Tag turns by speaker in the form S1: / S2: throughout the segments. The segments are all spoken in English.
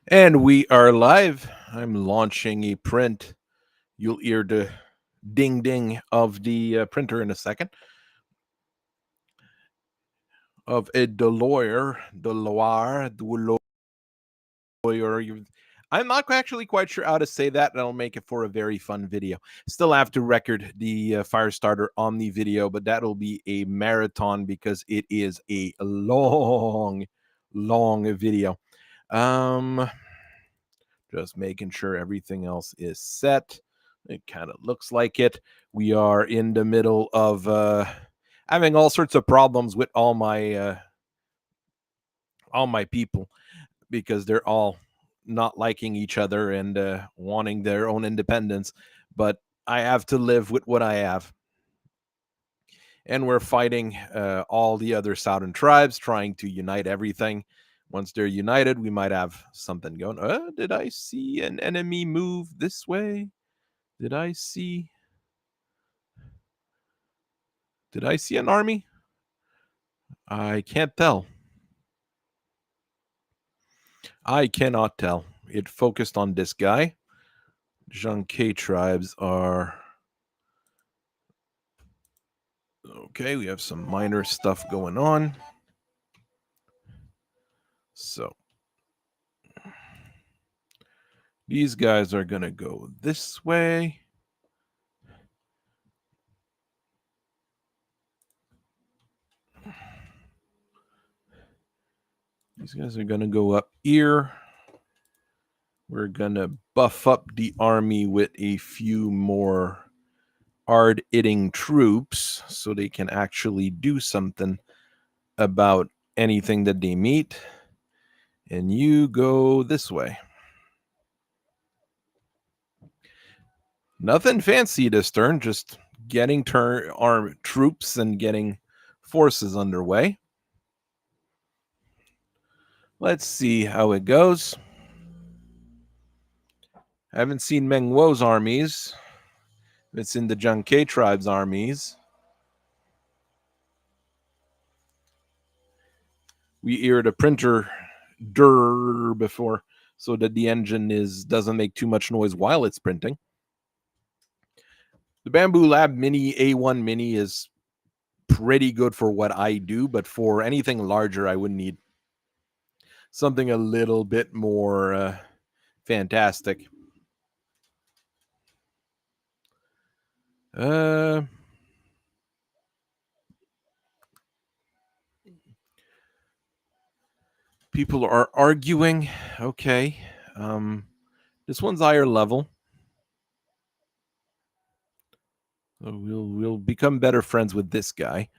S1: And we are live. I'm launching a print. You'll hear the ding ding of the printer in a second. Of a Deloire. I'm not actually quite sure how to say that, and I'll make it for a very fun video. Still have to record the fire starter on the video, but that'll be a marathon because it is a long video. Um, just making sure everything else is set. It kind of looks like it. We are in the middle of having all sorts of problems with all my people because they're all not liking each other and wanting their own independence. But I have to live with what I have. And we're fighting all the other southern tribes, trying to unite everything. Once they're united, we might have something going. Did I see an enemy move this way? Did I see? Did I see an army? I can't tell. I cannot tell. It focused on this guy. Janke tribes are okay. We have some minor stuff going on. So these guys are going to go this way. These guys are going to go up here. We're going to buff up the army with a few more hard-hitting troops so they can actually do something about anything that they meet. And you go this way. Nothing fancy this turn, just getting armed troops and getting forces underway. Let's see how it goes. I haven't seen Meng Wo's armies. It's in the Janke tribe's armies. We heard a printer before so that the engine doesn't make too much noise while it's printing. The Bamboo Lab Mini A1 Mini is pretty good for what I do, but for anything larger, I would need something a little bit more fantastic. People are arguing. Okay. This one's higher level. So we'll become better friends with this guy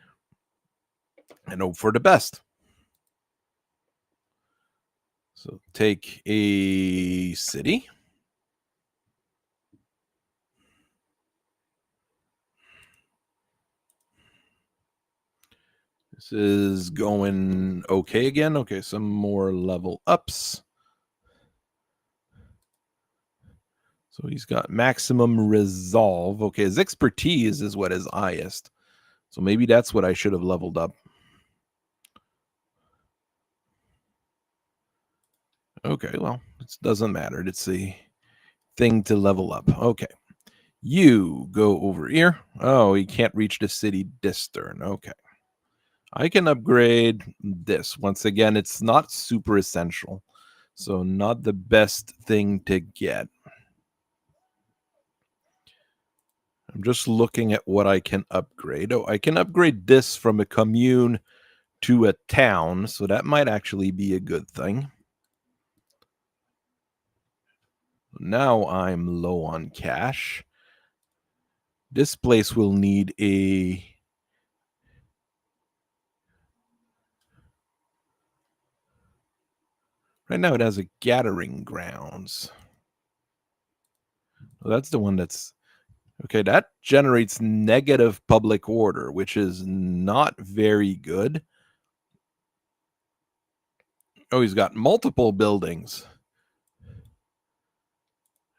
S1: and hope for the best. So take a city. This is going okay again. Okay, some more level ups. So he's got maximum resolve. Okay, his expertise is what is highest. So maybe that's what I should have leveled up. Okay, well, it doesn't matter. It's a thing to level up. Okay. You go over here. Oh, he can't reach the city this turn. Okay. I can upgrade this. Once again, it's not super essential. So not the best thing to get. I'm just looking at what I can upgrade. Oh, I can upgrade this from a commune to a town. So that might actually be a good thing. Now I'm low on cash. This place will need a... Right now it has a gathering grounds. Well, that's the one that's... Okay, that generates negative public order, which is not very good. Oh, he's got multiple buildings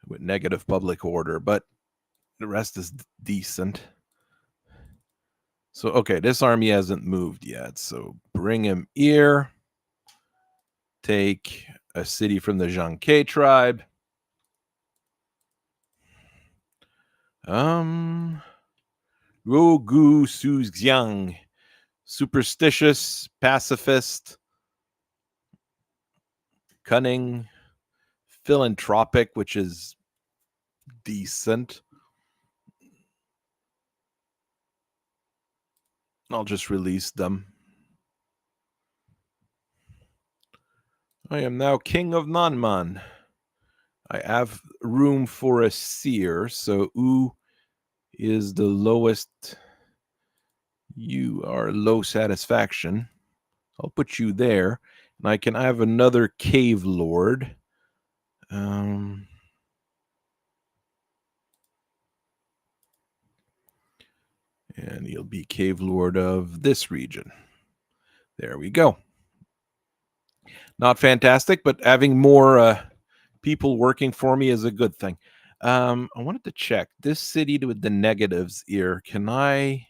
S1: with negative public order, but the rest is decent. So, okay, this army hasn't moved yet. So bring him here. Take a city from the Zhangke tribe. Rogu Suxiang, superstitious, pacifist, cunning, philanthropic, which is decent. I'll just release them. I am now king of Nanman. I have room for a seer, so U is the lowest. You are low satisfaction. I'll put you there. And I can have another cave lord. And he'll be cave lord of this region. There we go. Not fantastic, but having more people working for me is a good thing. I wanted to check this city with the negatives here. Can I?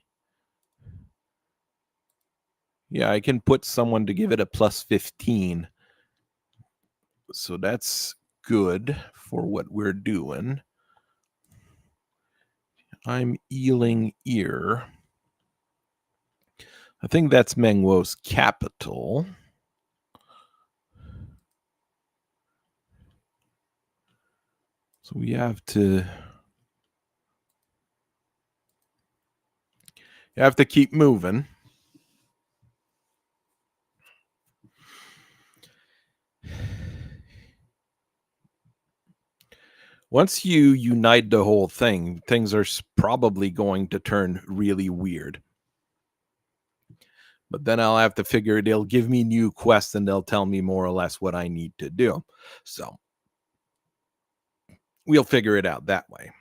S1: Yeah, I can put someone to give it a plus 15. So that's good for what we're doing. I'm Ealing Ear. I think that's Mengwo's capital. So we have to keep moving. Once you unite the whole thing, things are probably going to turn really weird. But then I'll have to figure, they'll give me new quests and they'll tell me more or less what I need to do. So we'll figure it out that way.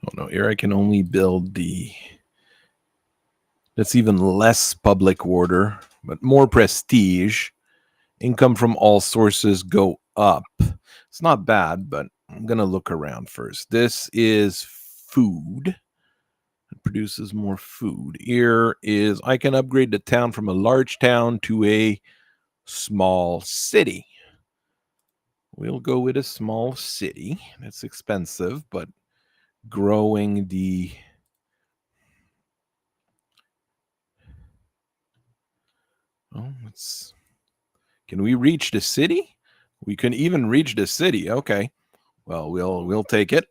S1: Oh no, here I can only build that's even less public order, but more prestige. Income from all sources go up. It's not bad, but I'm going to look around first. This is food. It produces more food. Here is, I can upgrade the town from a large town to a small city. We'll go with a small city. That's expensive, but growing the... Oh, let's... Can we reach the city? We can even reach the city. Okay. Well, we'll take it.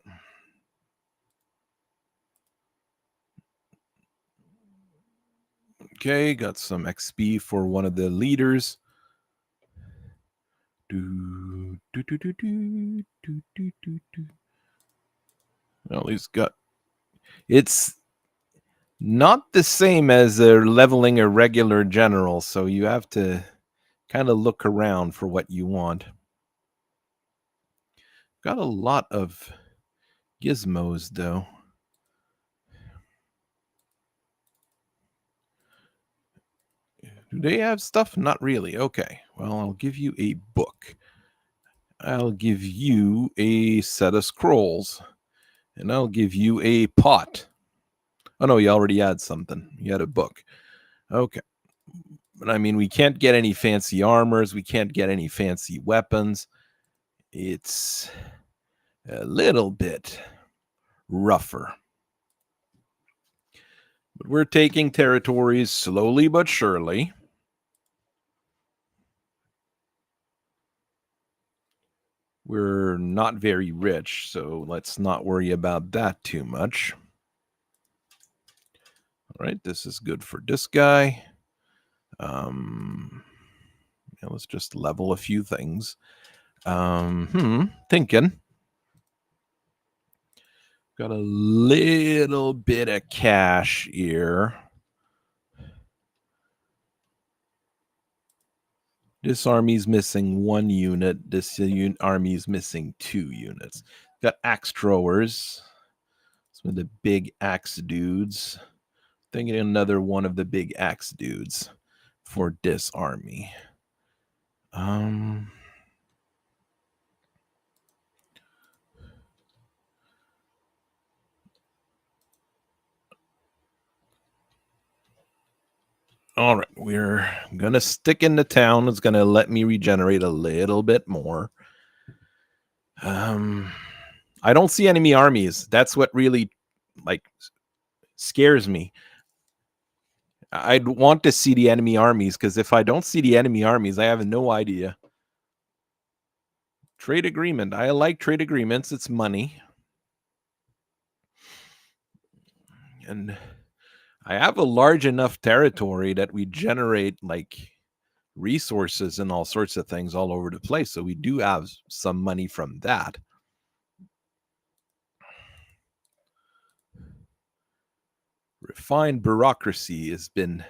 S1: Okay, got some XP for one of the leaders. Well, he's got... It's not the same as leveling a regular general, so you have to kind of look around for what you want. Got a lot of gizmos, though. Do they have stuff? Not really. Okay. Well, I'll give you a book. I'll give you a set of scrolls. And I'll give you a pot. Oh, no, you already had something. You had a book. Okay. But I mean, we can't get any fancy armors. We can't get any fancy weapons. It's a little bit rougher. But we're taking territories slowly but surely. We're not very rich, so let's not worry about that too much. All right, this is good for this guy. Yeah, let's just level a few things. Thinking. Got a little bit of cash here. This army's missing 1 unit. This army's missing 2 units. Got axe throwers. Some of the big axe dudes. Thinking another one of the big axe dudes for this army. All right, we're gonna stick in the town. It's gonna let me regenerate a little bit more. Um, I don't see enemy armies. That's what really like scares me. I'd want to see the enemy armies because if I don't see the enemy armies, I have no idea. Trade agreement. I like trade agreements. It's money. And I have a large enough territory that we generate like resources and all sorts of things all over the place. So we do have some money from that. Refined bureaucracy has been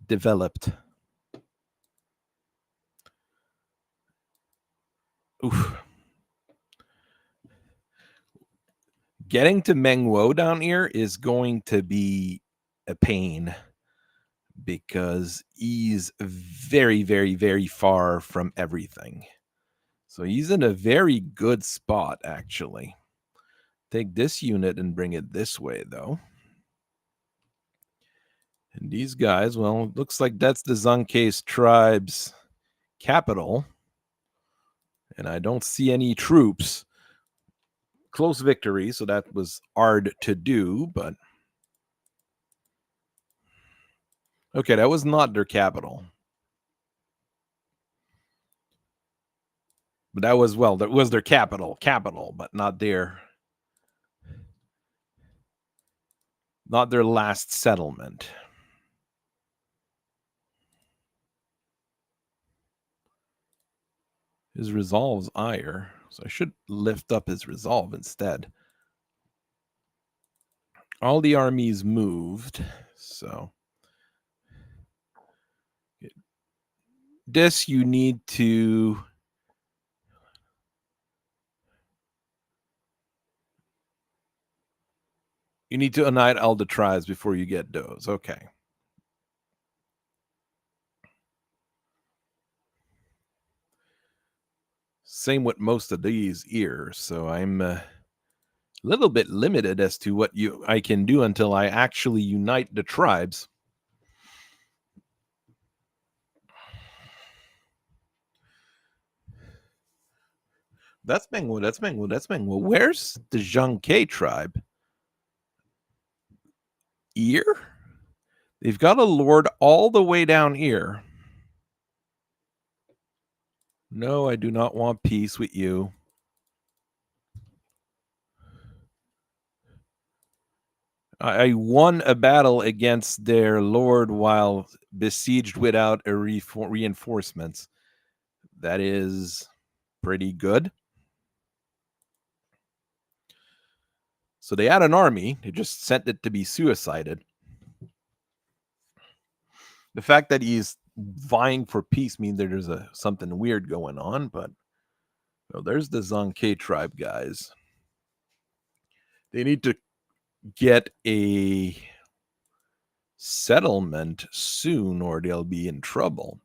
S1: developed. Oof. Getting to Mengwo down here is going to be a pain because he's very, very, very far from everything. So he's in a very good spot, actually. Take this unit and bring it this way, though. And these guys, well, it looks like that's the Zankese tribe's capital. And I don't see any troops. Close victory, so that was hard to do, but okay, that was not their capital. But that was, well, that was their capital, but not their last settlement. His resolve's ire, so I should lift up his resolve instead. All the armies moved, so this you need to unite all the tribes before you get those. Okay. Same with most of these here, so I'm a little bit limited as to what I can do until I actually unite the tribes. That's Mengwo, that's Mengwo, that's Mengwo. Where's the Zhangke tribe? Here? They've got a lord all the way down here. No, I do not want peace with you. I won a battle against their lord while besieged without a reinforcements. That is pretty good. So they had an army. They just sent it to be suicided. The fact that he's vying for peace means that there's something weird going on, but there's the Zanke tribe guys. They need to get a settlement soon or they'll be in trouble.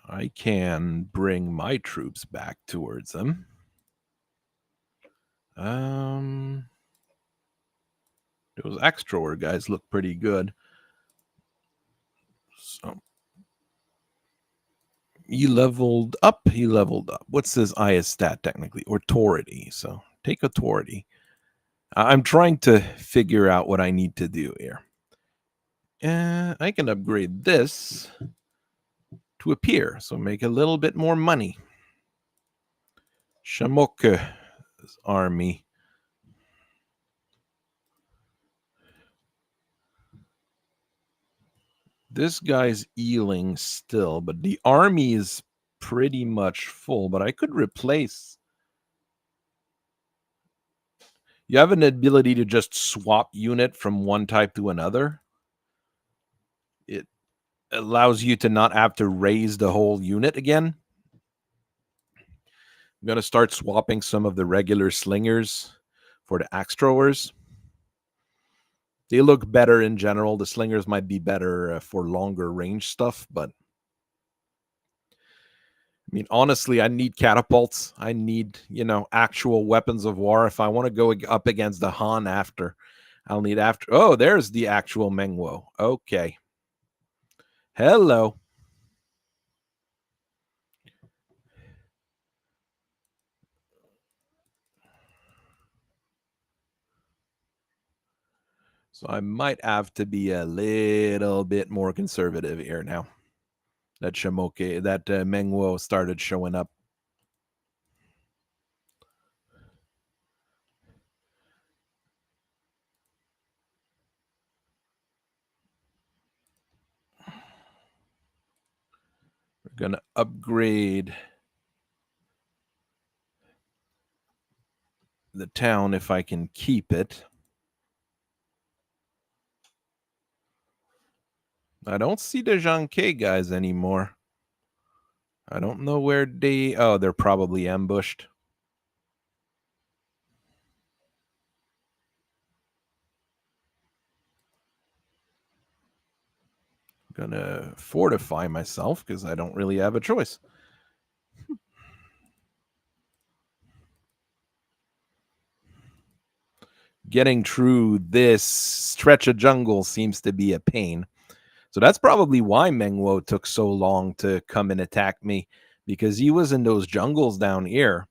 S1: I can bring my troops back towards them. Those extra guys look pretty good. So he leveled up. What's his highest stat technically? Authority. So take authority. I'm trying to figure out what I need to do here. I can upgrade this to appear, so make a little bit more money. Shamoke's army. This guy's healing still, but the army is pretty much full, but I could replace. You have an ability to just swap unit from one type to another. It allows you to not have to raise the whole unit again. I'm going to start swapping some of the regular slingers for the axe throwers. They look better in general. The slingers might be better for longer range stuff, but mean, honestly, I need catapults. I need, actual weapons of war. If I want to go up against the Han after, I'll need after. Oh, there's the actual Mengwo. Okay. Hello. So I might have to be a little bit more conservative here now. That Mengwo started showing up. We're going to upgrade the town if I can keep it. I don't see the Zhangke guys anymore. I don't know where they... Oh, they're probably ambushed. Gonna fortify myself because I don't really have a choice. Getting through this stretch of jungle seems to be a pain. So that's probably why Mengwo took so long to come and attack me, because he was in those jungles down here.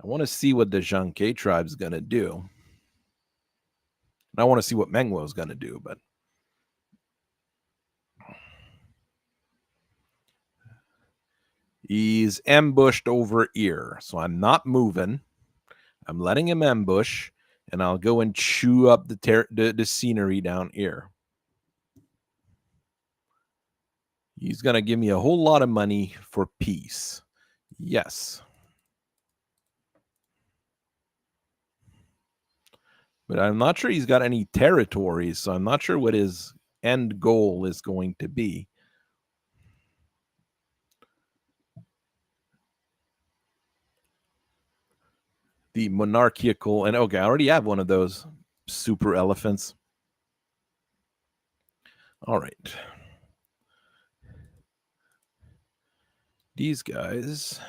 S1: I want to see what the Zhangke tribe's going to do. And I want to see what Mengwo's going to do, but he's ambushed over here. So I'm not moving. I'm letting him ambush, and I'll go and chew up the scenery down here. He's going to give me a whole lot of money for peace. Yes. But I'm not sure he's got any territories, so I'm not sure what his end goal is going to be. The monarchical, and okay, I already have one of those super elephants. All right. These guys...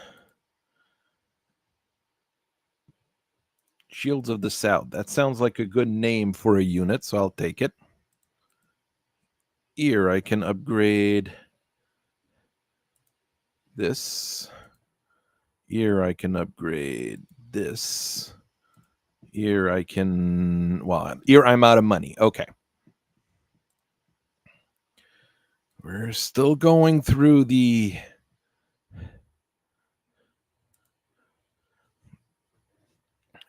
S1: Shields of the South. That sounds like a good name for a unit, so I'll take it. Here, I can upgrade this. Here, I can upgrade this. Here, I can... Well, here I'm out of money. Okay. We're still going through the...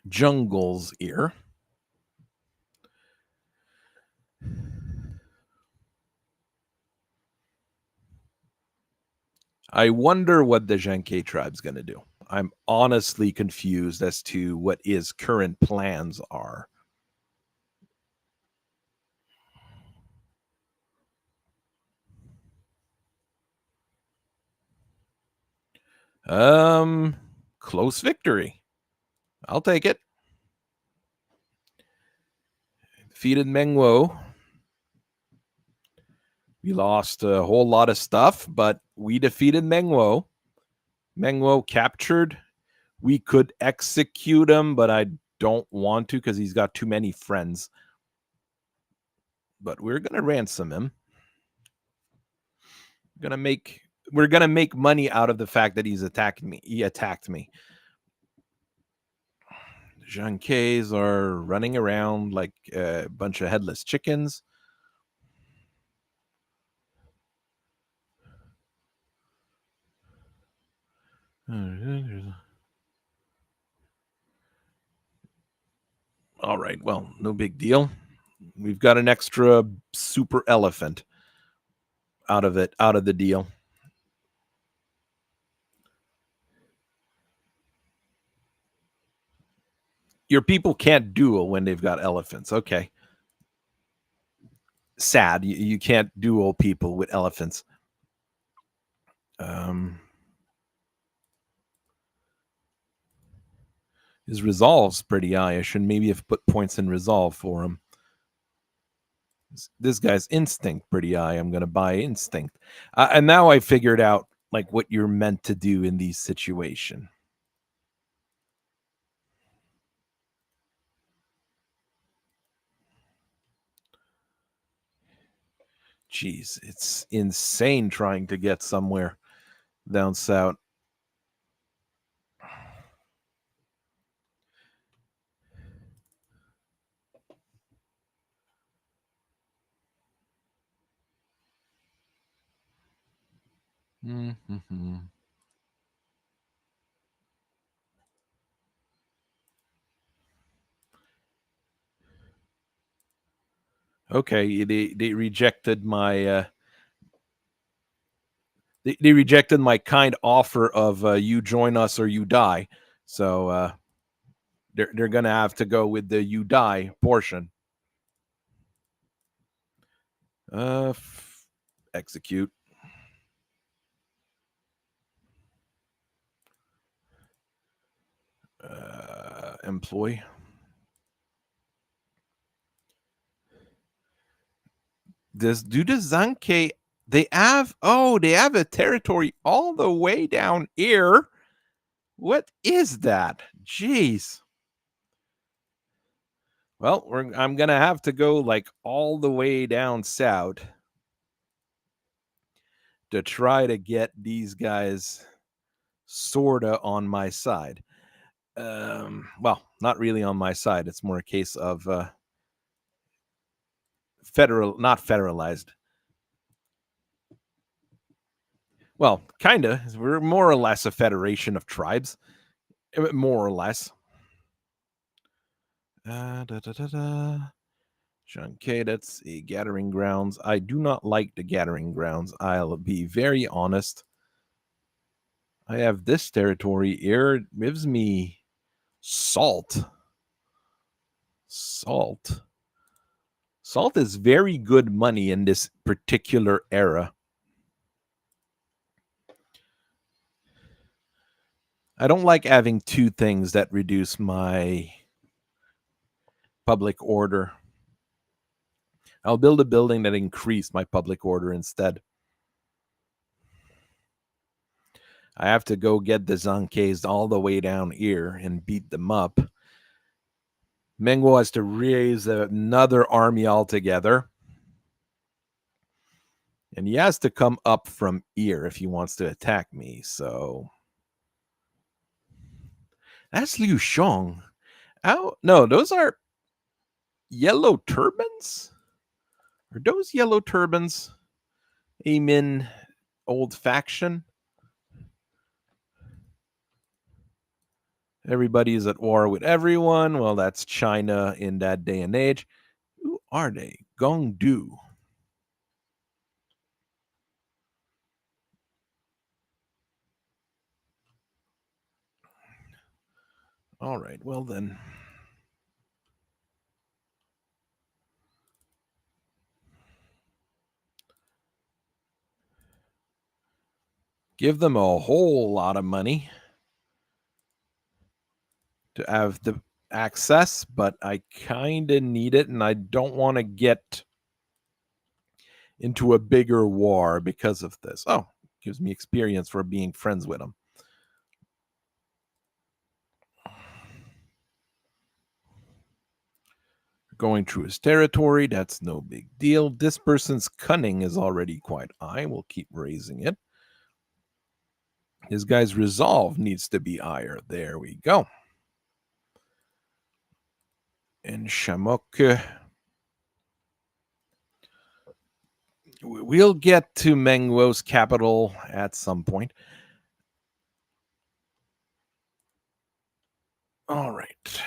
S1: jungles here. I wonder what the Zhangke tribe's going to do. I'm honestly confused as to what his current plans are. Close victory. I'll take it. Defeated Mengwo. We lost a whole lot of stuff, but we defeated Mengwo. Mengwo captured. We could execute him, but I don't want to because he's got too many friends. But we're gonna ransom him. We're gonna make money out of the fact that he's attacking me. He attacked me. Zhangkes are running around like a bunch of headless chickens. All right, well, no big deal. We've got an extra super elephant out of the deal. Your people can't duel when they've got elephants. Okay. Sad. You can't duel people with elephants. His resolve's pretty high. I should maybe have put points in resolve for him. This guy's instinct pretty high. I'm going to buy instinct. And now I figured out like what you're meant to do in these situation. Jeez, it's insane trying to get somewhere down south. Mm-hmm. Okay, they rejected my they rejected my kind offer of you join us or you die. So they're gonna have to go with the you die portion. Uh, execute. Employ. Does do the Zanke? They have a territory all the way down here. What is that? Jeez. Well, I'm gonna have to go like all the way down south to try to get these guys sorta on my side. Well, not really on my side. It's more a case of not federalized. Well, kinda. We're more or less a federation of tribes, more or less. Da, da, da, da. K, that's a gathering grounds. I do not like the gathering grounds. I'll be very honest. I have this territory here. It gives me salt. Salt. Salt is very good money in this particular era. I don't like having two things that reduce my public order. I'll build a building that increase my public order instead. I have to go get the Zankes all the way down here and beat them up. Menguo has to raise another army altogether. And he has to come up from here if he wants to attack me. So that's Liu Shong. Oh, no, those are yellow turbans? Are those yellow turbans? Amin old faction? Everybody is at war with everyone. Well, that's China in that day and age. Who are they? Gongdu. All right, well then. Give them a whole lot of money to have the access, but I kind of need it and I don't want to get into a bigger war because of this. Oh, gives me experience for being friends with them. Going through his territory, that's no big deal. This person's cunning is already quite high. We'll keep raising it. This guy's resolve needs to be higher. There we go. And Shamok. We'll get to Menguo's capital at some point. All right.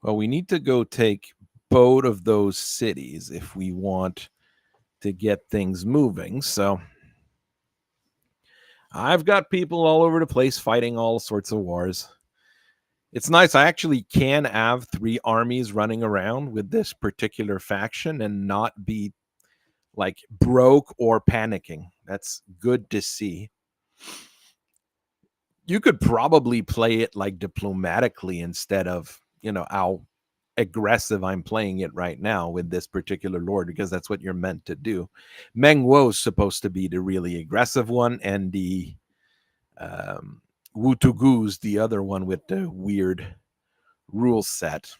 S1: Well, we need to go take both of those cities if we want to get things moving. So I've got people all over the place fighting all sorts of wars. It's nice. I actually can have 3 armies running around with this particular faction and not be like broke or panicking. That's good to see. You could probably play it like diplomatically instead of, how aggressive I'm playing it right now with this particular lord, because that's what you're meant to do. Meng Wo's supposed to be the really aggressive one, and the Wu Tugu's the other one with the weird rule set.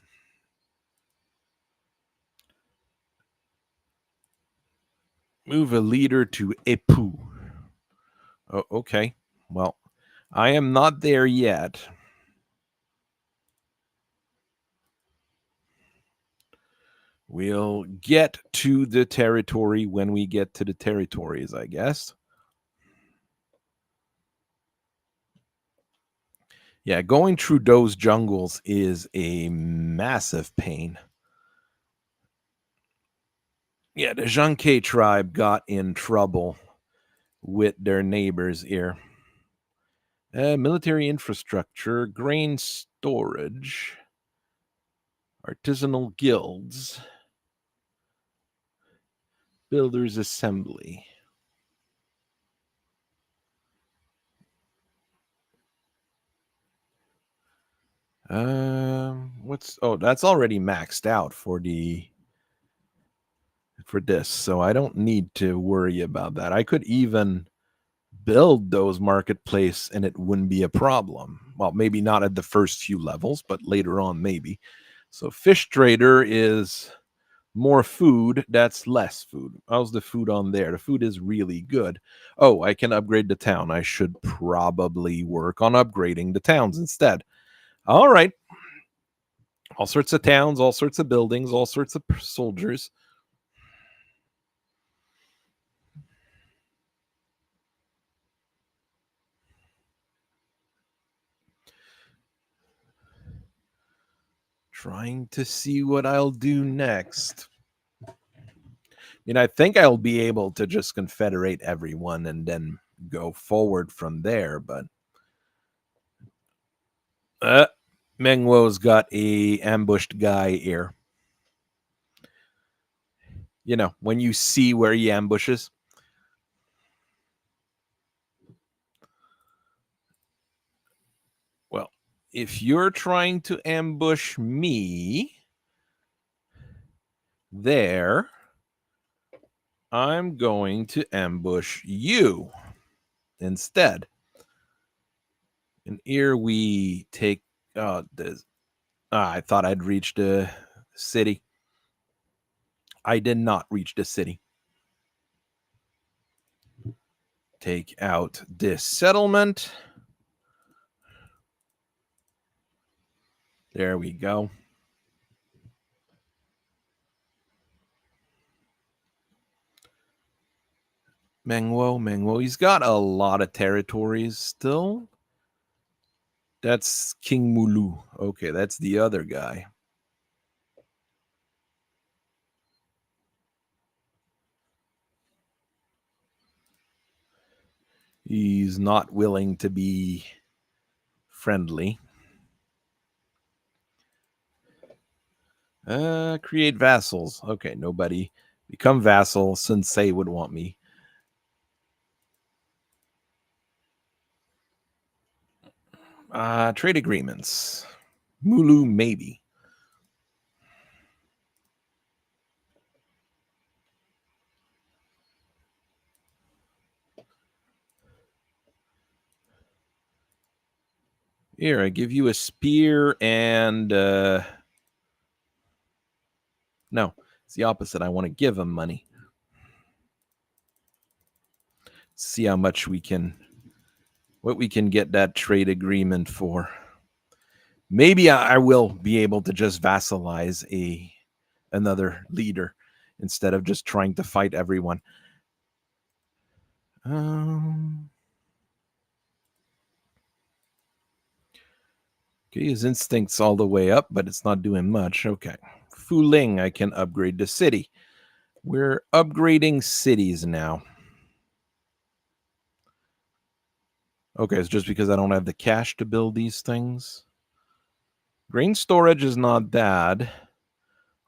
S1: Move a leader to Epu. Oh, okay. Well, I am not there yet. We'll get to the territory when we get to the territories, I guess. Yeah, going through those jungles is a massive pain. Yeah, the Zhanke tribe got in trouble with their neighbors here. Military infrastructure, grain storage, artisanal guilds, builders assembly. That's already maxed out for this, so I don't need to worry about that. I could even build those marketplace and it wouldn't be a problem. Well, maybe not at the first few levels, but later on maybe. So fish trader is more food, that's less food. How's the food on there? The food is really good. Oh, I can upgrade the town. I should probably work on upgrading the towns instead. All right. All sorts of towns, all sorts of buildings, all sorts of soldiers. Trying to see what I'll do next. I think I'll be able to just confederate everyone and then go forward from there, but Mengwo's got a ambushed guy here. When you see where he ambushes. Well, if you're trying to ambush me there, I'm going to ambush you instead. And here we take I thought I'd reached the city. I did not reach the city. Take out this settlement. There we go. Mengwo. He's got a lot of territories still. That's King Mulu. Okay, that's the other guy. He's not willing to be friendly. Create vassals. Okay, nobody. Become vassal. Sensei would want me. Trade agreements. Mulu, maybe. Here, I give you a spear and no, it's the opposite. I want to give him money. See how much what we can get that trade agreement for. Maybe I will be able to just vassalize another leader instead of just trying to fight everyone. Okay, his instinct's all the way up, but it's not doing much. Okay. Fuling, I can upgrade the city. We're upgrading cities now. Okay, it's just because I don't have the cash to build these things. Grain storage is not bad.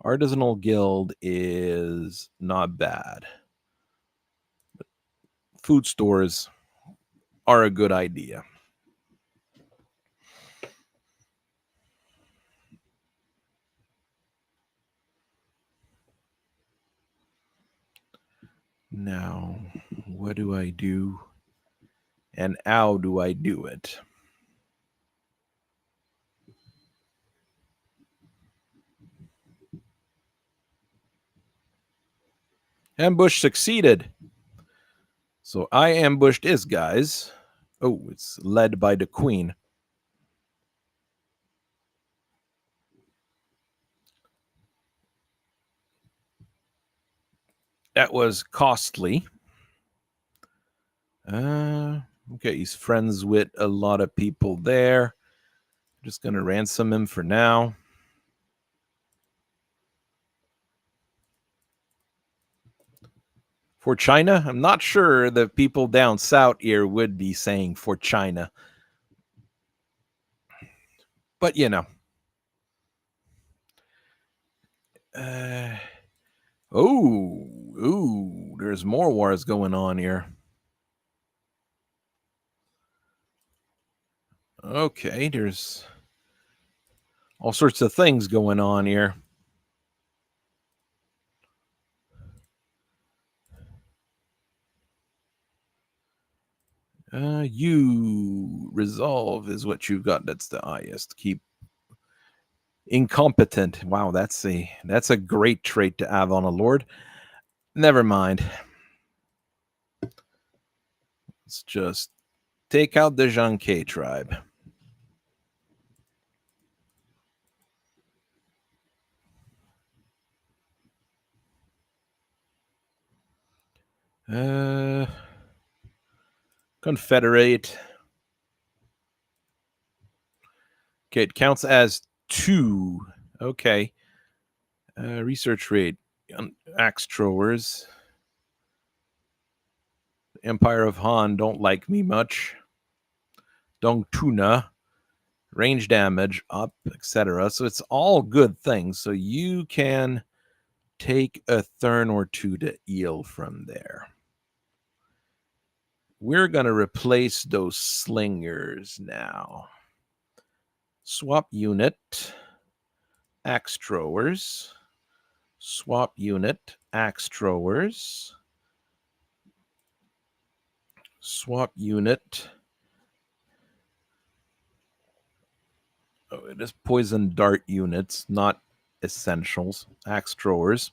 S1: Artisanal guild is not bad. But food stores are a good idea. Now, what do I do? And how do I do it? Ambush succeeded. So I ambushed his guys. Oh, it's led by the queen. That was costly. Okay, he's friends with a lot of people there. Just going to ransom him for now. For China, I'm not sure the people down south here would be saying for China. But, you know. There's more wars going on here. Okay, there's all sorts of things going on here. You resolve is what you've got. That's the highest. Keep incompetent. Wow, that's a great trait to have on a lord. Never mind. Let's just take out the Janke tribe. Confederate. Okay, it counts as 2. Okay. Research rate. Axe throwers. Empire of Han don't like me much. Dong Tuna. Range damage up, etc. So it's all good things. So you can take a turn or two to heal from there. We're going to replace those slingers now. Swap unit, axe throwers. Swap unit, axe throwers. Swap unit. Oh, it is poison dart units, not essentials. Axe throwers.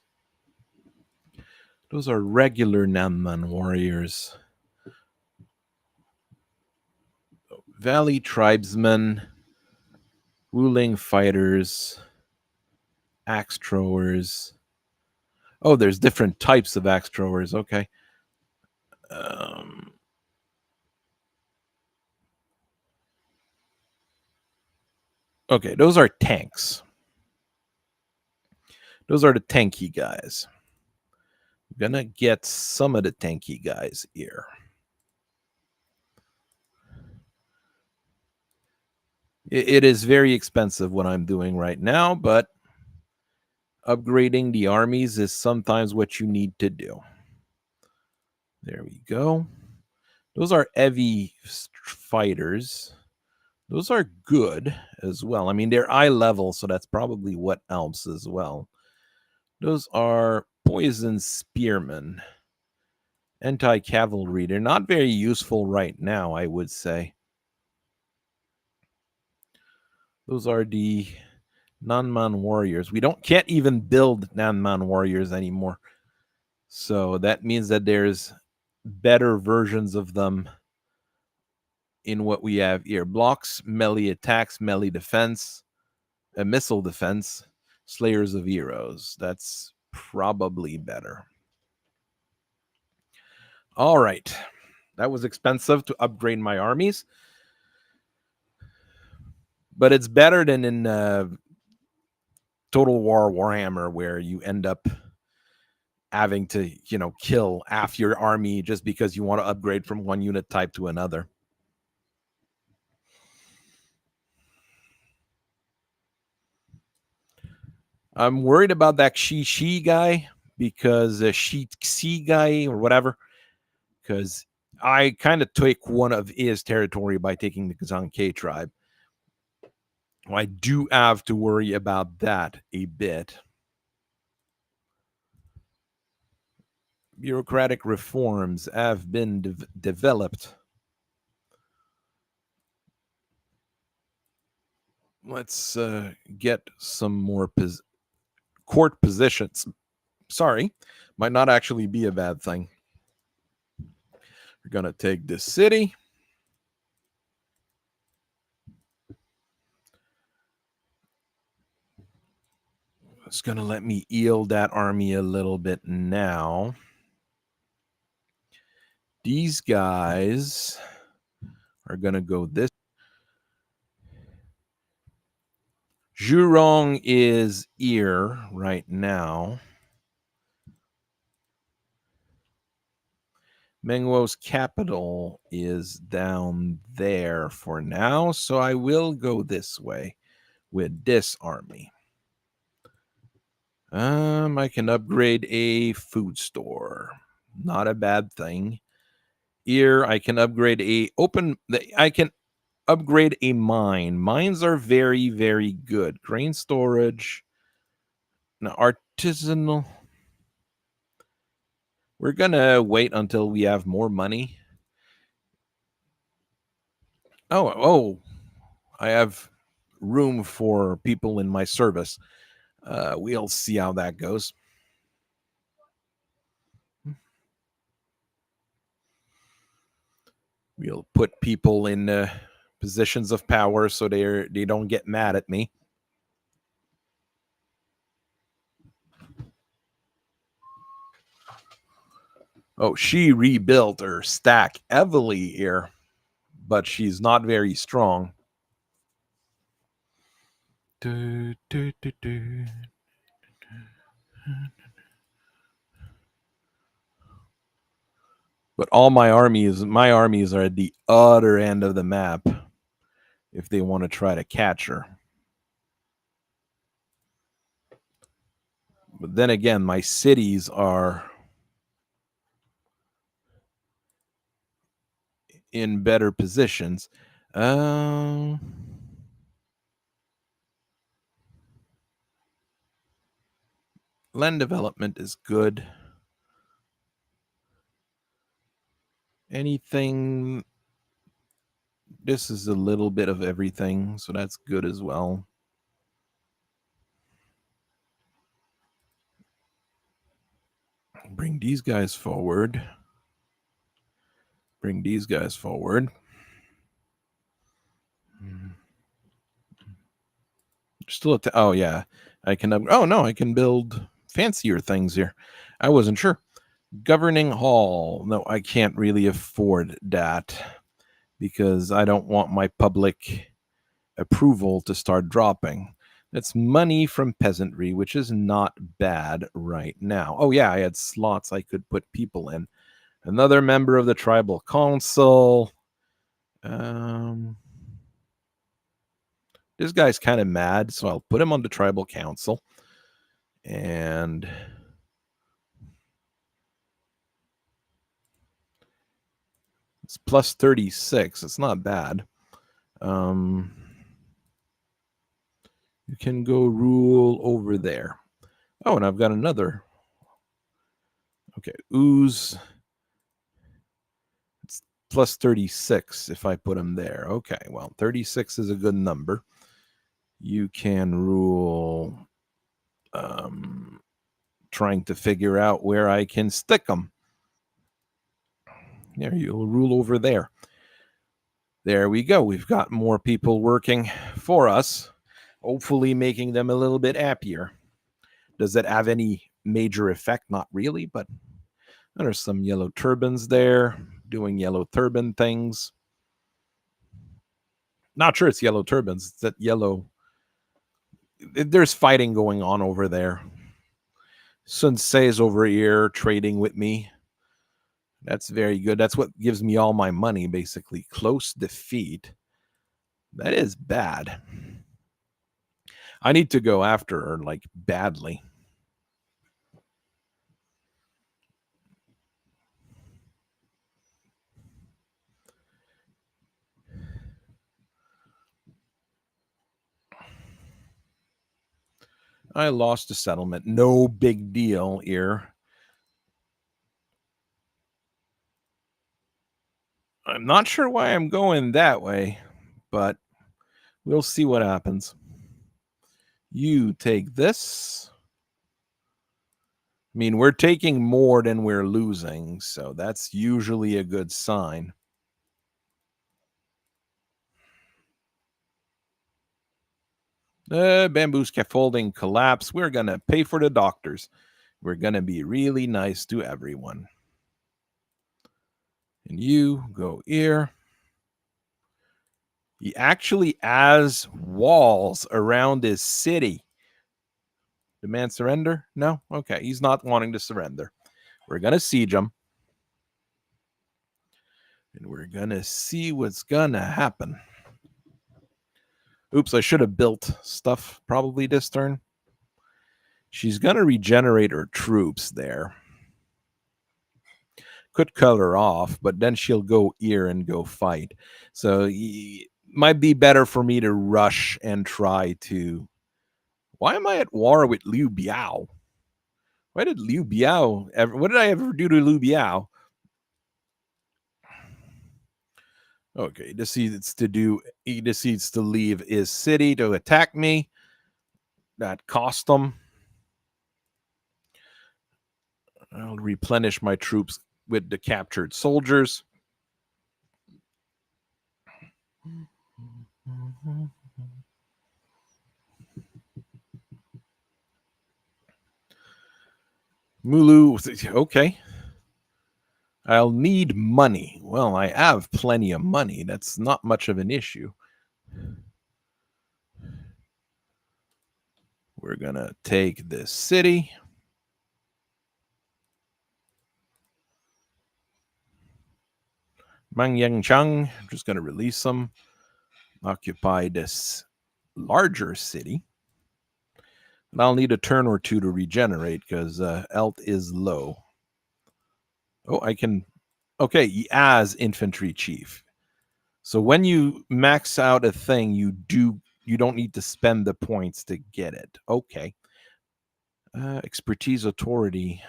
S1: Those are regular Namman warriors. Valley tribesmen, Wuling fighters, axe throwers. Oh, there's different types of axe throwers. Okay. Okay, those are tanks. Those are the tanky guys. I'm gonna get some of the tanky guys here. It is very expensive what I'm doing right now, but upgrading the armies is sometimes what you need to do. There we go. Those are heavy fighters. Those are good as well. I mean, they're eye level, so that's probably what helps as well. Those are poison spearmen. Anti-cavalry. They're not very useful right now, I would say. Those are the Nanman warriors. We can't even build Nanman warriors anymore. So that means that there's better versions of them in what we have here. Blocks, melee attacks, melee defense, a missile defense, slayers of heroes. That's probably better. All right. That was expensive to upgrade my armies. But it's better than in Total War Warhammer, where you end up having to, kill half your army just because you want to upgrade from one unit type to another. I'm worried about that Shi guy because Shi guy or whatever, because I kind of took one of his territory by taking the Kazan-K tribe. I do have to worry about that a bit. bureaucratic reforms have been developed. Let's get some more court positions. Sorry, might not actually be a bad thing. We're going to take this city. It's going to let me yield that army a little bit now. These guys are going to go this. Jurong is here right now. Mengwo's capital is down there for now, so I will go this way with this army. I can upgrade a food store. Not a bad thing. Here I can upgrade I can upgrade a mine. Mines are very, very good. Grain storage. Now artisanal. We're gonna wait until we have more money. Oh, I have room for people in my service. We'll see how that goes. We'll put people in positions of power so they don't get mad at me. Oh, she rebuilt her stack heavily here, but she's not very strong. But all my armies are at the other end of the map if they want to try to catch her. But then again, my cities are in better positions. Land development is good. Anything. This is a little bit of everything, so that's good as well. Bring these guys forward. Bring these guys forward. Still oh yeah, I can. Oh no, I can build fancier things here. I wasn't sure. Governing hall. No, I can't really afford that because I don't want my public approval to start dropping. That's money from peasantry, which is not bad right now. Oh yeah, I had slots I could put people in. Another member of the tribal council. This guy's kind of mad, so I'll put him on the tribal council. And it's plus 36. It's not bad. You can go rule over there. Oh, and I've got another. Okay, ooze. It's plus 36 if I put him there. Okay, well, 36 is a good number. You can rule. Trying to figure out where I can stick them. There, you'll rule over there. There we go. We've got more people working for us, hopefully making them a little bit happier. Does it have any major effect? Not really, but there's some yellow turbans there doing yellow turban things. Not sure it's yellow turbans. It's that yellow. There's fighting going on over there. Sun Tse's over here trading with me. That's very good. That's what gives me all my money, basically. Close defeat. That is bad. I need to go after her, like, badly. I lost a settlement. No big deal here. I'm not sure why I'm going that way, but we'll see what happens. You take this. I mean, we're taking more than we're losing, so that's usually a good sign. Bamboo scaffolding collapse. We're going to pay for the doctors. We're going to be really nice to everyone. And you go here. He actually has walls around his city. Demand surrender? No? Okay, he's not wanting to surrender. We're going to siege him. And we're going to see what's going to happen. Oops, I should have built stuff probably this turn. She's going to regenerate her troops there. Could cut her off, but then she'll go here and go fight. So it might be better for me to rush and try to. Why am I at war with Liu Biao? Why did Liu Biao ever? What did I ever do to Liu Biao? Okay, he decides to leave his city to attack me. That cost him. I'll replenish my troops with the captured soldiers. Mulu, okay. I'll need money. Well, I have plenty of money. That's not much of an issue. We're going to take this city. Mang Yang Chang, I'm just going to release them. Occupy this larger city. And I'll need a turn or two to regenerate because Elt is low. Oh, I can. Okay, as infantry chief. So when you max out a thing, you don't need to spend the points to get it. Okay. Expertise authority.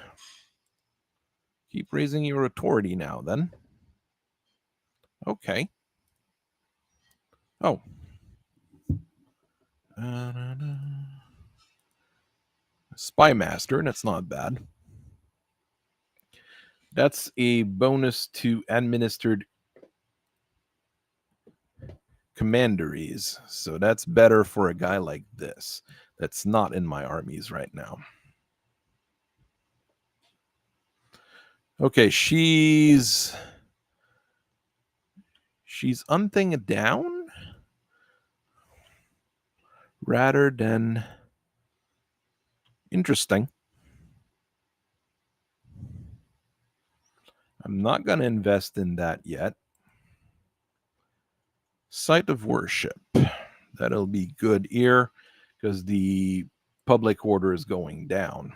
S1: Keep raising your authority now, then. Okay. Oh. Spy Master, that's not bad. That's a bonus to administered commanderies. So that's better for a guy like this. That's not in my armies right now. Okay, she's hunting down rather than interesting. I'm not going to invest in that yet. Site of worship. That'll be good here because the public order is going down.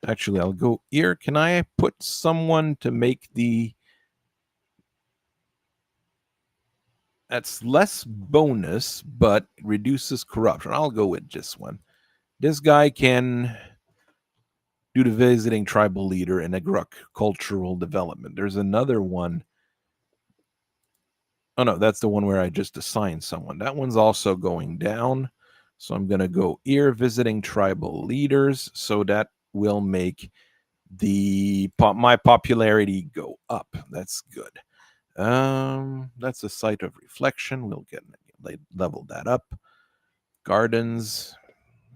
S1: Actually, I'll go here. Can I put someone to make the... That's less bonus, but reduces corruption. I'll go with this one. This guy can do the visiting tribal leader and agricultural development. There's another one. Oh, no, that's the one where I just assigned someone. That one's also going down. So I'm going to go here, visiting tribal leaders. So that will make my popularity go up. That's good. That's a site of reflection. We'll level that up. Gardens,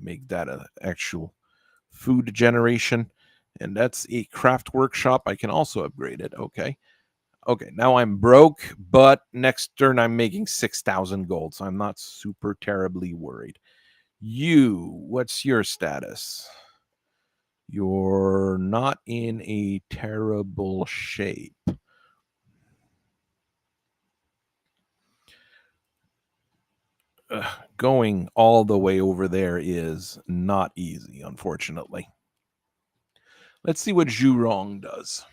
S1: make that an actual food generation. And that's a craft workshop. I can also upgrade it. Okay. Okay, now I'm broke, but next turn I'm making 6,000 gold, so I'm not super terribly worried. What's your status? You're not in a terrible shape. Going all the way over there is not easy, unfortunately. Let's see what Zhurong does.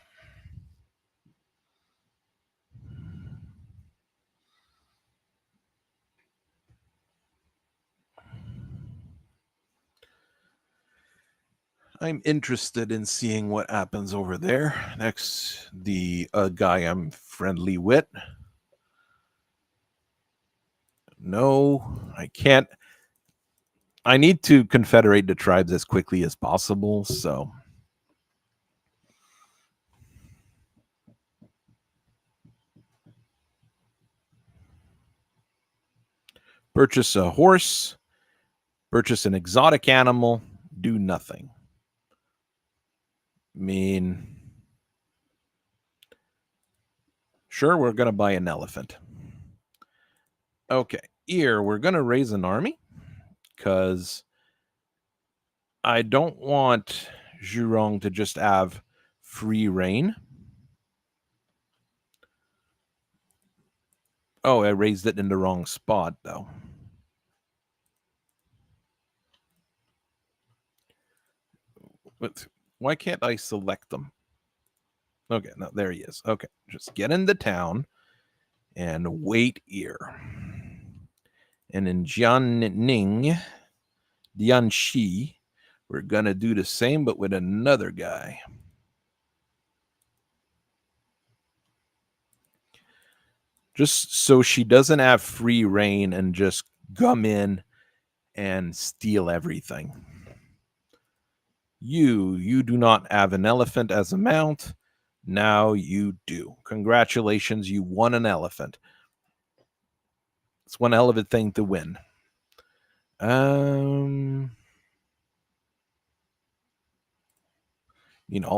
S1: I'm interested in seeing what happens over there. Next, the guy I'm friendly with. No, I can't. I need to confederate the tribes as quickly as possible, so purchase a horse, purchase an exotic animal, do nothing. I mean, sure, we're going to buy an elephant. Okay, here, we're going to raise an army because I don't want Zhurong to just have free reign. Oh, I raised it in the wrong spot, though. Why can't I select them? Okay, no, there he is. Okay, just get into town and wait here. And in Jianning, Dianxi, we're going to do the same, but with another guy. Just so she doesn't have free reign and just come in and steal everything. You do not have an elephant as a mount. Now you do. Congratulations, you won an elephant. It's one hell of a thing to win. All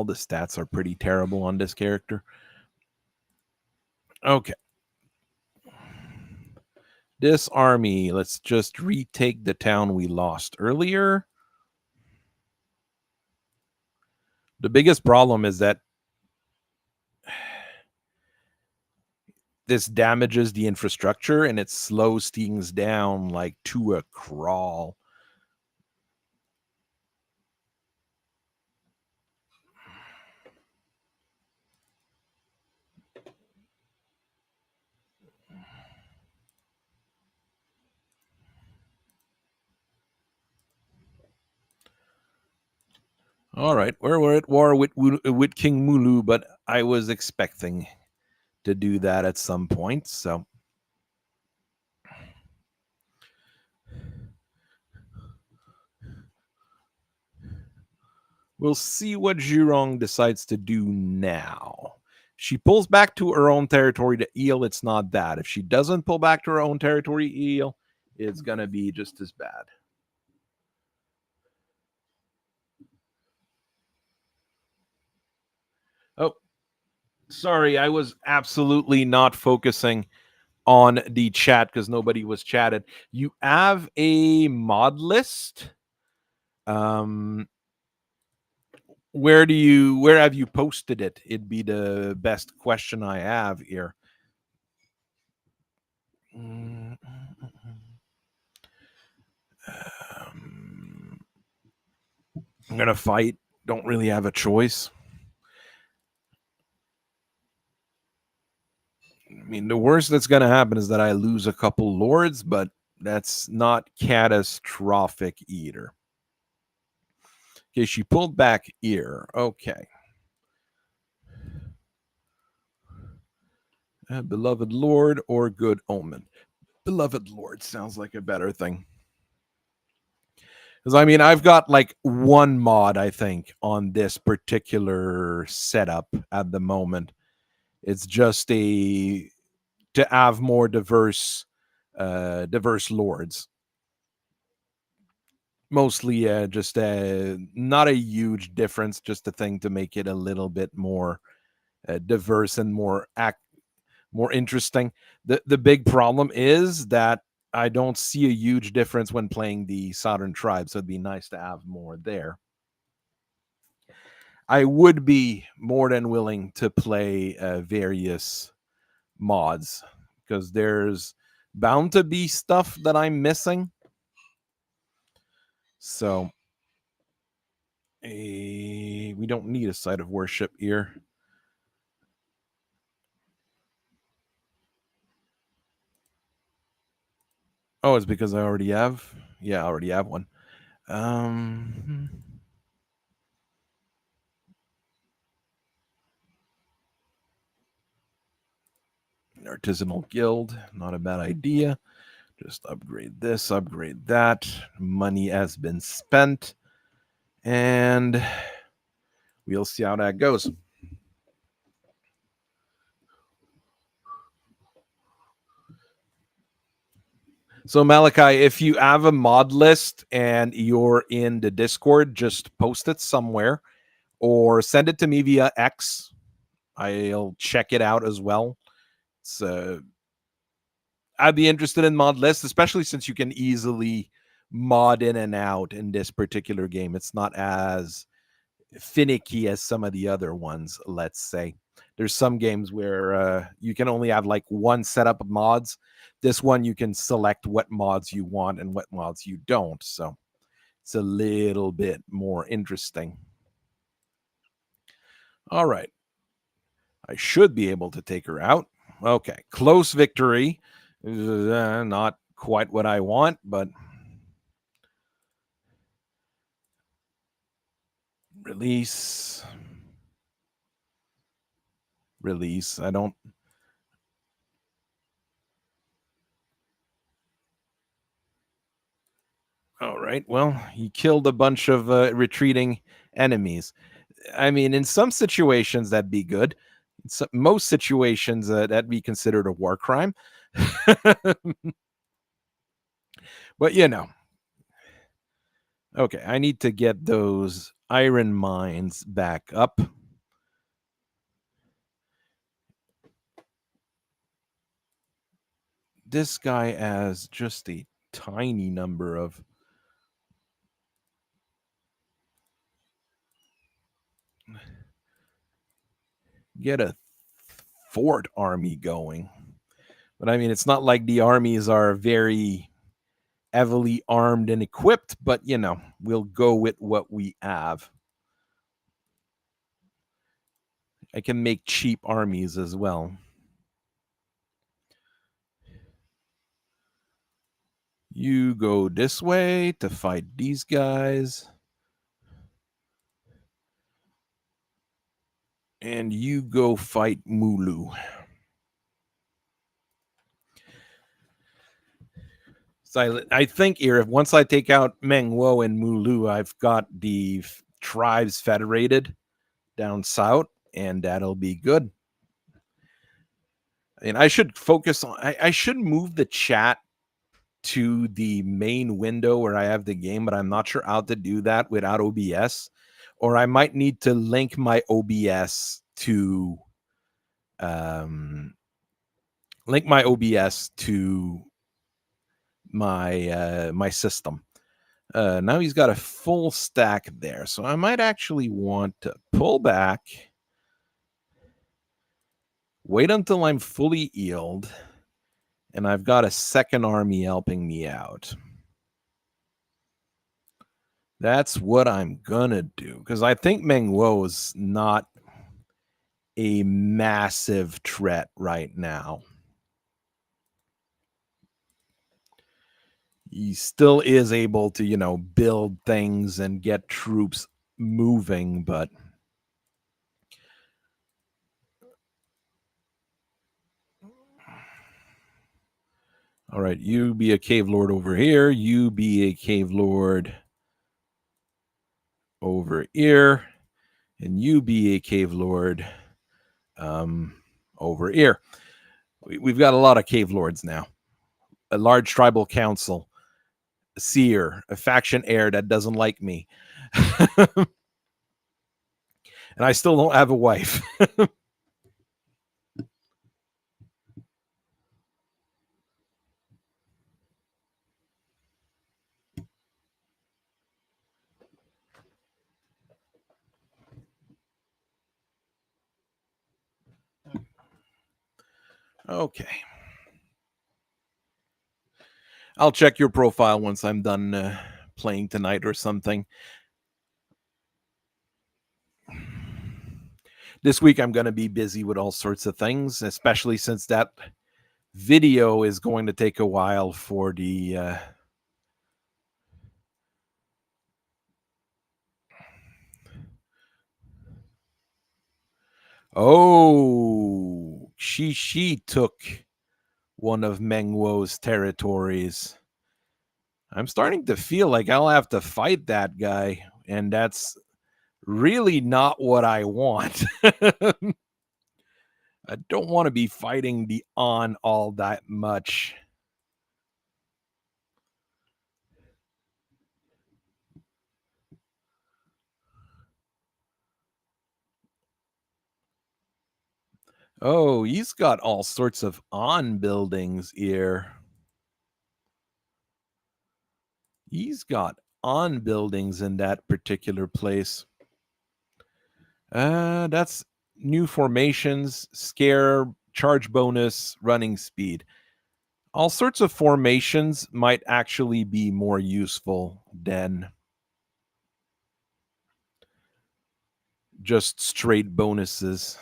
S1: the stats are pretty terrible on this character. Okay. This army, let's just retake the town we lost earlier. The biggest problem is that this damages the infrastructure and it slows things down like to a crawl. All right, we're at war with King Mulu, but I was expecting to do that at some point, so we'll see what Zhurong decides to do now. She pulls back to her own territory to Eel, it's not bad. If she doesn't pull back to her own territory, Eel, it's going to be just as bad. Oh, sorry, I was absolutely not focusing on the chat because nobody was chatted. You have a mod list. Where have you posted it? It'd be the best question I have here. I'm gonna fight. Don't really have a choice. I mean, the worst that's gonna happen is that I lose a couple lords, but that's not catastrophic either. Okay, she pulled back here. Okay. Beloved Lord or Good Omen. Beloved Lord sounds like a better thing. Because I mean, I've got like one mod, I think, on this particular setup at the moment. It's just to have more diverse lords. Mostly just not a huge difference, just a thing to make it a little bit more diverse and more interesting. The big problem is that I don't see a huge difference when playing the Southern tribes, so it'd be nice to have more there. I would be more than willing to play various mods because there's bound to be stuff that I'm missing. So we don't need a site of worship here. Oh, it's because I already have. Yeah, I already have one. Artisanal guild, not a bad idea. Just upgrade this, upgrade that. Money has been spent. And we'll see how that goes. So Malachi, if you have a mod list and you're in the Discord, just post it somewhere or send it to me via X. I'll check it out as well. It's I'd be interested in mod lists, especially since you can easily mod in and out in this particular game. It's not as finicky as some of the other ones, let's say. There's some games where you can only have like one setup of mods. This one, you can select what mods you want and what mods you don't. So it's a little bit more interesting. All right. I should be able to take her out. Okay. Close victory. Not quite what I want, but release. Release. I don't. All right. Well, he killed a bunch of retreating enemies. I mean, in some situations that'd be good. In most situations that'd be considered a war crime. But you know, okay. I need to get those iron mines back up. This guy has just a tiny number of. Get a fort army going. But I mean, it's not like the armies are very heavily armed and equipped, but you know, we'll go with what we have. I can make cheap armies as well. You go this way to fight these guys. And you go fight Mulu. So I think here, if once I take out Mengwo and Mulu, I've got the tribes federated down south, and that'll be good. And I should focus on. I should move the chat to the main window where I have the game, but I'm not sure how to do that without OBS. Or I might need to link my OBS to my system. Now he's got a full stack there, so I might actually want to pull back, wait until I'm fully healed, and I've got a second army helping me out. That's what I'm gonna do, because I think Mengwo is not a massive threat right now. He still is able to, you know, build things and get troops moving, but all right, you be a cave lord over here, you be a cave lord over here, and you be a cave lord over here. We've got a lot of cave lords now. A large tribal council, a seer, a faction heir that doesn't like me. And I still don't have a wife. Okay. I'll check your profile once I'm done playing tonight or something. This week I'm going to be busy with all sorts of things, especially since that video is going to take a while for the oh, she took one of Mengwo's territories. I'm starting to feel like I'll have to fight that guy, and that's really not what I want. I don't want to be fighting the on all that much. Oh, he's got all sorts of on buildings here. He's got on buildings in that particular place. That's new formations, scare, charge bonus, running speed. All sorts of formations might actually be more useful than just straight bonuses.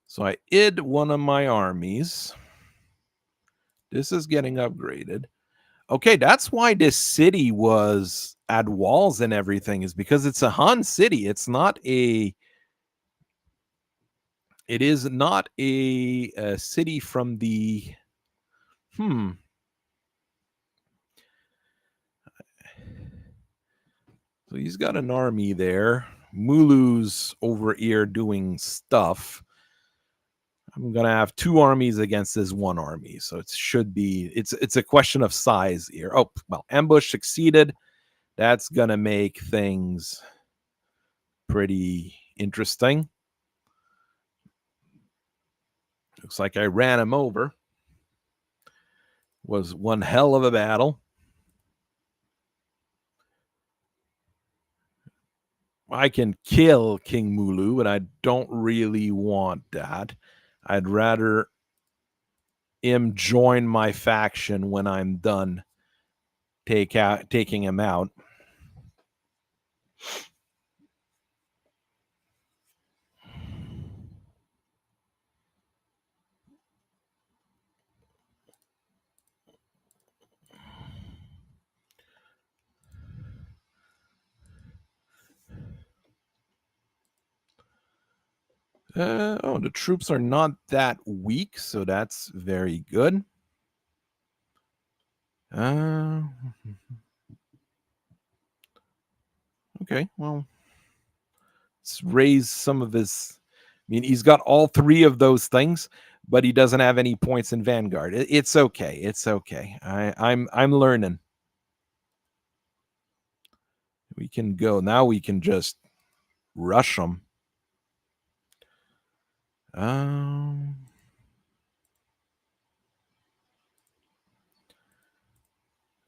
S1: So I id one of my armies. This is getting upgraded. Okay, that's why this city was at walls and everything, is because it's a Han city. It's not a. It is not a city from the. Hmm. So he's got an army there. Mulu's over here doing stuff. I'm gonna have two armies against this one army, so it should be. It's a question of size here. Oh well, ambush succeeded. That's gonna make things pretty interesting. Looks like I ran him over. Was one hell of a battle. I can kill King Mulu, but I don't really want that. I'd rather him join my faction when I'm done taking him out. Oh, the troops are not that weak, so that's very good. Uh, okay, well, let's raise some of his. I mean, he's got all three of those things, but he doesn't have any points in Vanguard. It's okay. It's okay. I'm learning. We can go now. We can just rush them. Um.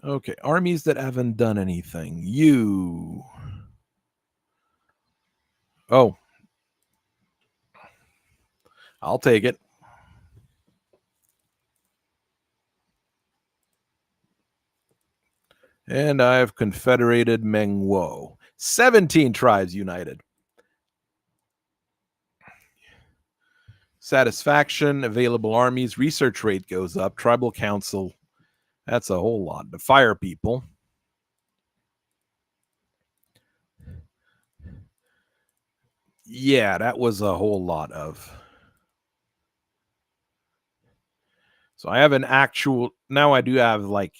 S1: Okay, armies that haven't done anything. You. Oh, I'll take it. And I've confederated Mengwo. 17 tribes united. Satisfaction, available armies, research rate goes up, tribal council. That's a whole lot. The fire people. Yeah, that was a whole lot of. So I have an actual. Now I do have like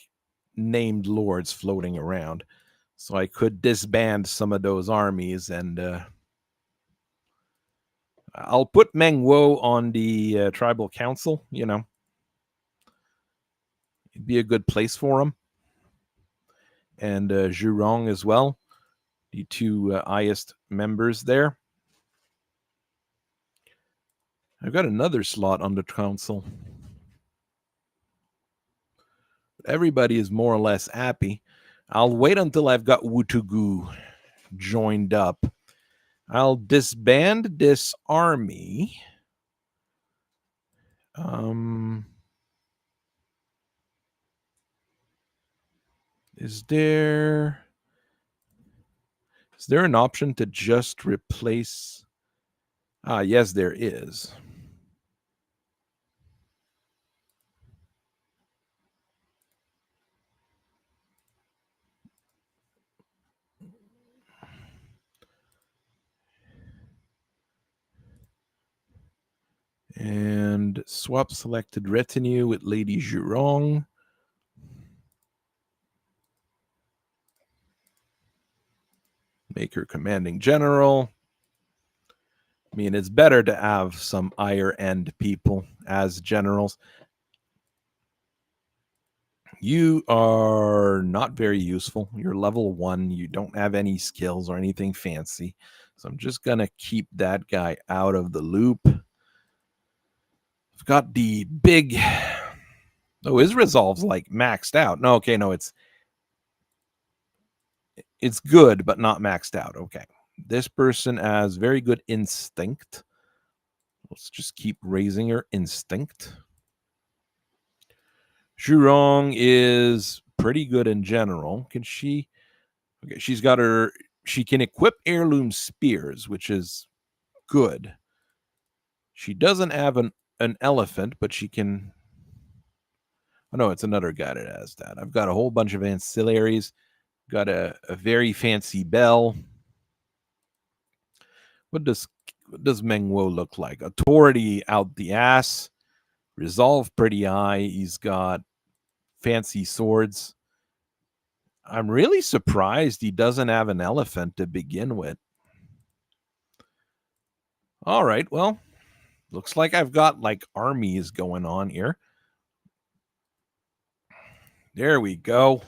S1: named lords floating around. So I could disband some of those armies and I'll put Mengwo on the tribal council. You know, it'd be a good place for him. And Zhurong as well, the two highest members there. I've got another slot on the council. Everybody is more or less happy. I'll wait until I've got Wutugu joined up. I'll disband this army. Is there an option to just replace? Ah, yes, there is. And swap selected retinue with Lady Jurong. Make her commanding general. I mean, it's better to have some higher end people as generals. You are not very useful. You're level 1. You don't have any skills or anything fancy. So I'm just going to keep that guy out of the loop. I've got the big... Oh, his resolve's like maxed out. No, okay, no, it's good, but not maxed out. Okay. This person has very good instinct. Let's just keep raising her instinct. Zhurong is pretty good in general. Can she... Okay, she's got her... She can equip heirloom spears, which is good. She doesn't have an elephant, but she can... Oh, no, it's another guy that has that. I've got a whole bunch of ancillaries. Got a very fancy bell. What does Mengwo look like? Authority out the ass. Resolve pretty high. He's got fancy swords. I'm really surprised he doesn't have an elephant to begin with. All right, well, looks like I've got like armies going on here. There we go.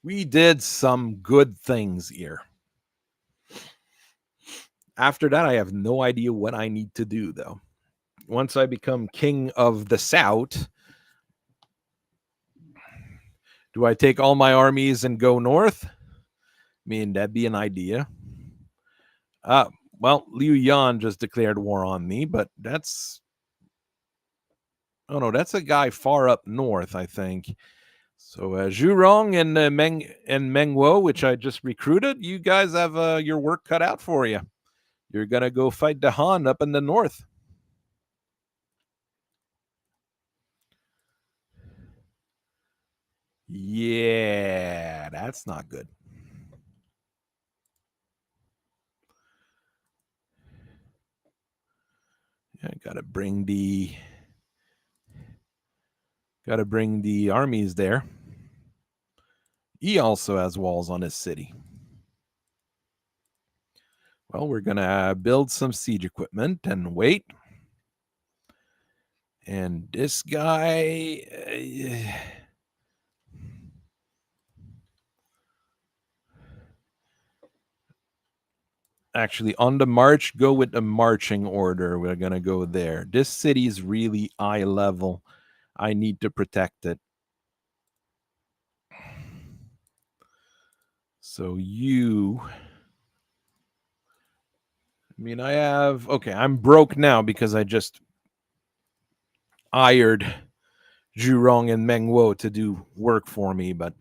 S1: We did some good things here. After that, I have no idea what I need to do, though. Once I become king of the South, do I take all my armies and go north? I mean, that'd be an idea. Well, Liu Yan just declared war on me, but that's... Oh, no, that's a guy far up north, I think. So Zhurong and Mengwo, which I just recruited, you guys have your work cut out for you. You're going to go fight the Han up in the north. Yeah, that's not good. I gotta bring the armies there. He also has walls on his city. Well, we're gonna build some siege equipment and wait. And this guy... Actually, on the march, go with the marching order. We're going to go there. This city is really high level. I need to protect it. So you... I mean, I have... Okay, I'm broke now because I just hired Zhurong and Mengwo to do work for me, but...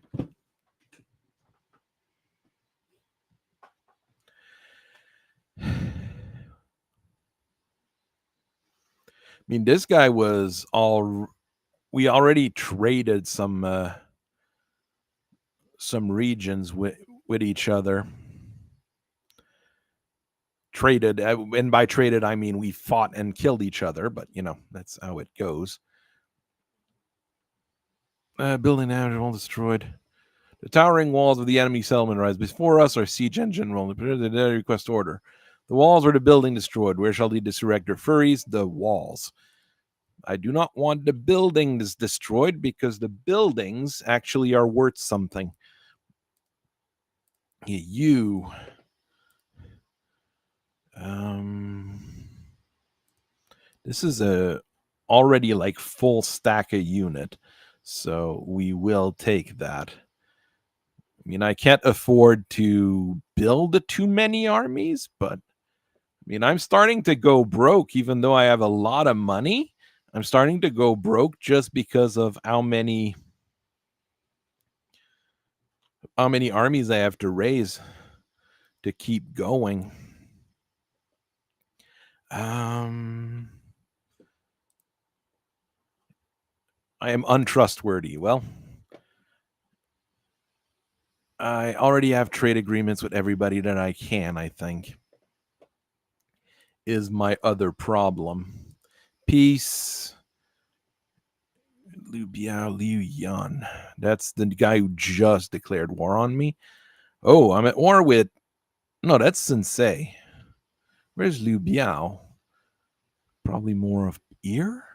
S1: I mean, this guy was all... We already traded some regions with each other. Traded, and by traded, I mean we fought and killed each other, but, you know, that's how it goes. Building damage, all destroyed. The towering walls of the enemy settlement rise before us. Our siege engine will request order. The walls or the building destroyed. Where shall the dissurrector furies? The walls. I do not want the buildings destroyed because the buildings actually are worth something. You. This is a already like full stack a unit, so we will take that. I mean, I can't afford to build too many armies, but I mean, I'm starting to go broke, even though I have a lot of money. I'm starting to go broke just because of how many armies I have to raise to keep going. I am untrustworthy. Well, I already have trade agreements with everybody that I can, I think, is my other problem. Peace. Liu Biao, Liu Yan. That's the guy who just declared war on me. Oh, I'm at war with. No, that's Sensei. Where's Liu Biao? Probably more of ear.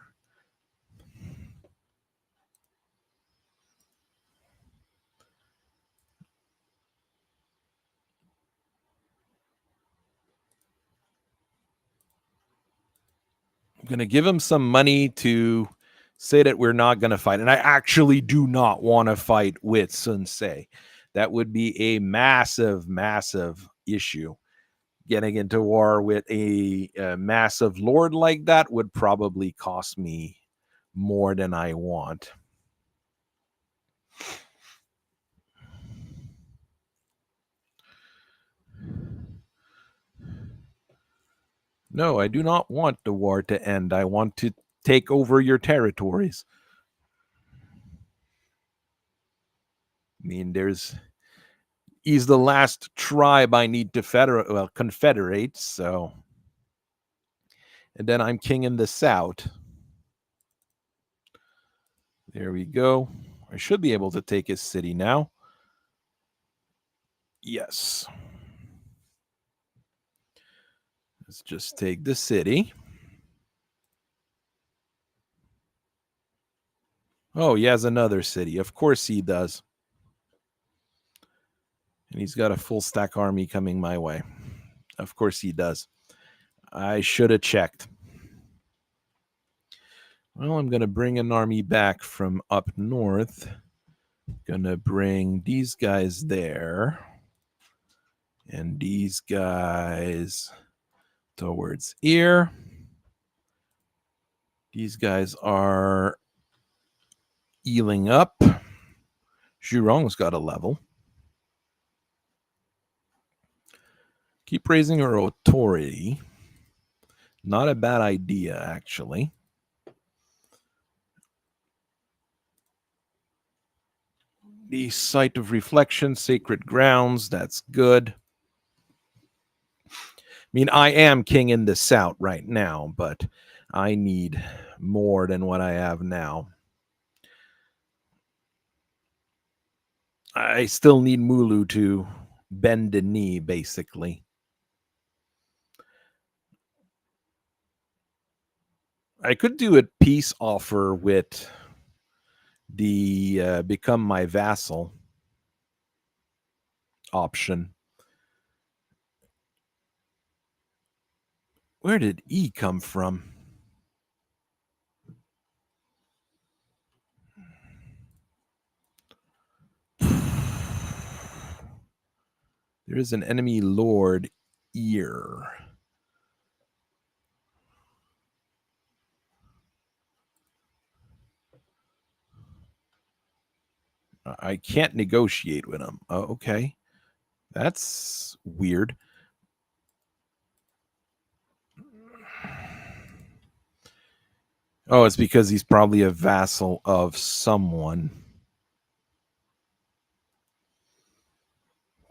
S1: I'm going to give him some money to say that we're not going to fight. And I actually do not want to fight with Sun Se. That would be a massive, massive issue. Getting into war with a massive lord like that would probably cost me more than I want. No, I do not want the war to end. I want to take over your territories. I mean, he's the last tribe I need to confederate, so. And then I'm king in the south. There we go. I should be able to take his city now. Yes. Let's just take the city. Oh, he has another city. Of course he does. And he's got a full stack army coming my way. Of course he does. I should have checked. Well, I'm going to bring an army back from up north. Going to bring these guys there. And these guys towards here. These guys are healing up. Zhurong's got a level. Keep raising her authority. Not a bad idea, actually. The site of reflection, sacred grounds, that's good. I mean, I am king in the south right now, but I need more than what I have now. I still need Mulu to bend the knee, basically. I could do a peace offer with the become my vassal option. Where did E come from? There is an enemy lord ear. I can't negotiate with him. Oh, okay. That's weird. Oh, it's because he's probably a vassal of someone.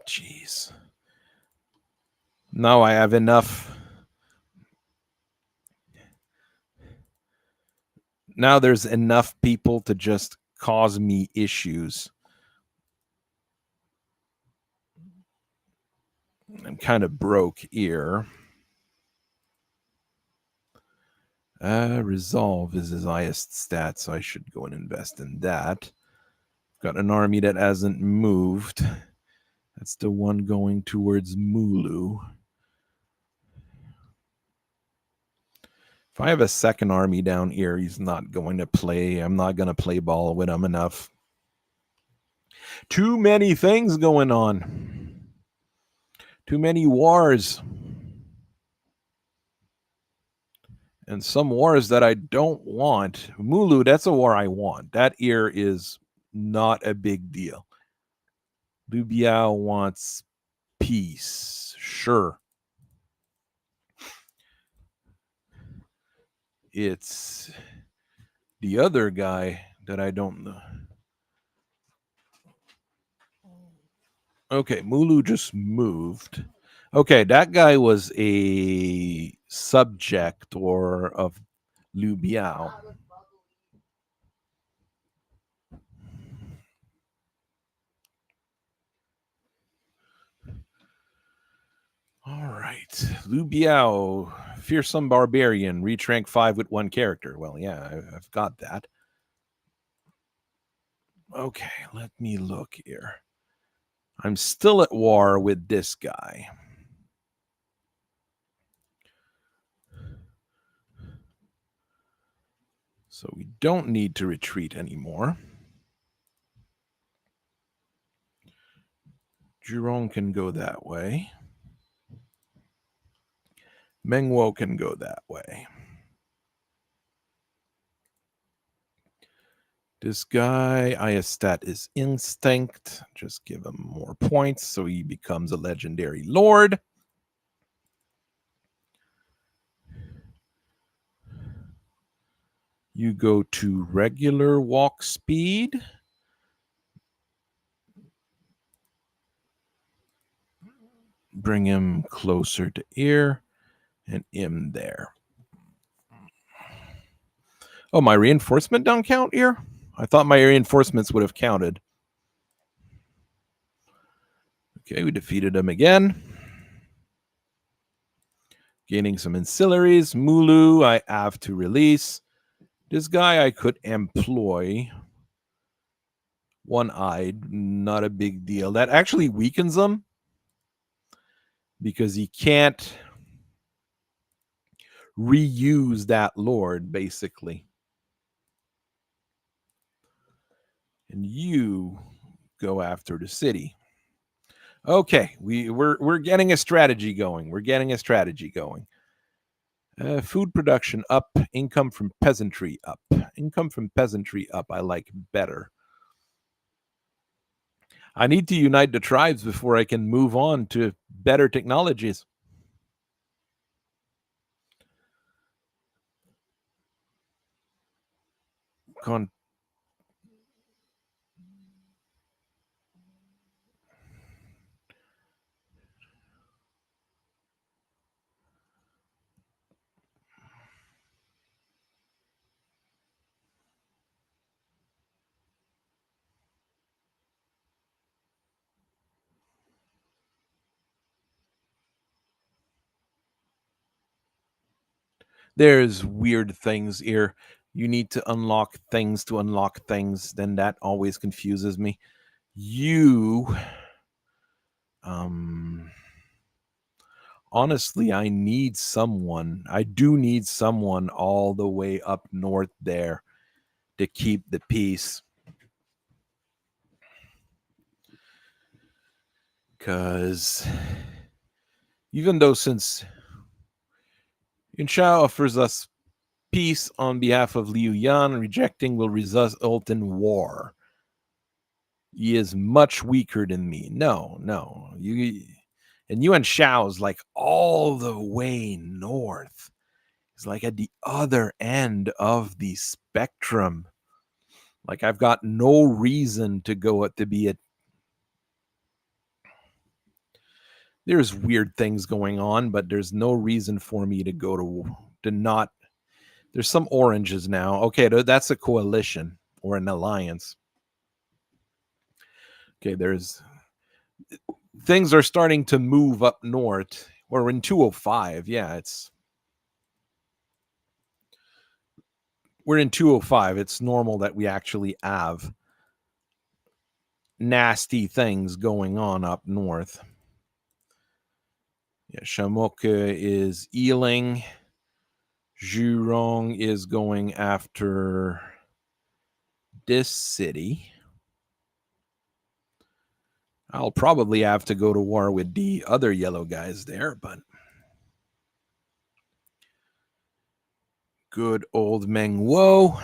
S1: Jeez. No, I have enough. Now there's enough people to just cause me issues. I'm kind of broke here. Resolve is his highest stat, so I should go and invest in that. Got an army that hasn't moved. That's the one going towards Mulu. If I have a second army down here, he's not going to play. I'm not going to play ball with him enough. Too many things going on. Too many wars. And some wars that I don't want. Mulu, that's a war I want. That ear is not a big deal. Liu Biao wants peace. Sure. It's the other guy that I don't know. Okay, Mulu just moved. Okay, that guy was a subject or of Liu Biao. All right. Liu Biao, fearsome barbarian, reach rank 5 with one character. Well, yeah, I've got that. Okay, let me look here. I'm still at war with this guy. So we don't need to retreat anymore. Zhurong can go that way. Mengwo can go that way. This guy, Iastat is instinct. Just give him more points so he becomes a legendary lord. You go to regular walk speed. Bring him closer to ear and him there. Oh, my reinforcement don't count here? I thought my reinforcements would have counted. Okay, we defeated him again. Gaining some ancillaries. Mulu, I have to release. This guy I could employ. One-eyed, not a big deal. That actually weakens him because he can't reuse that lord, basically. And you go after the city. Okay, we're getting a strategy going. Food production up, income from peasantry up. Income from peasantry up, I like better. I need to unite the tribes before I can move on to better technologies. There's weird things here. You need to unlock things to unlock things. Then that always confuses me. You, honestly, I need someone. I do need someone all the way up north there to keep the peace. Because even though since Yunsha offers us peace on behalf of Liu Yan, rejecting will result in war. He is much weaker than me. No. And Yuan Shao's like all the way north. He's like at the other end of the spectrum. Like I've got no reason to go to be a. There's weird things going on, but there's no reason for me to go to not. There's some oranges now. Okay, that's a coalition or an alliance. Okay, there's things are starting to move up north. We're in 205. Yeah, we're in 205. It's normal that we actually have nasty things going on up north. Yeah, Shamoke is Ealing. Zhurong is going after this city. I'll probably have to go to war with the other yellow guys there, but good old Mengwo.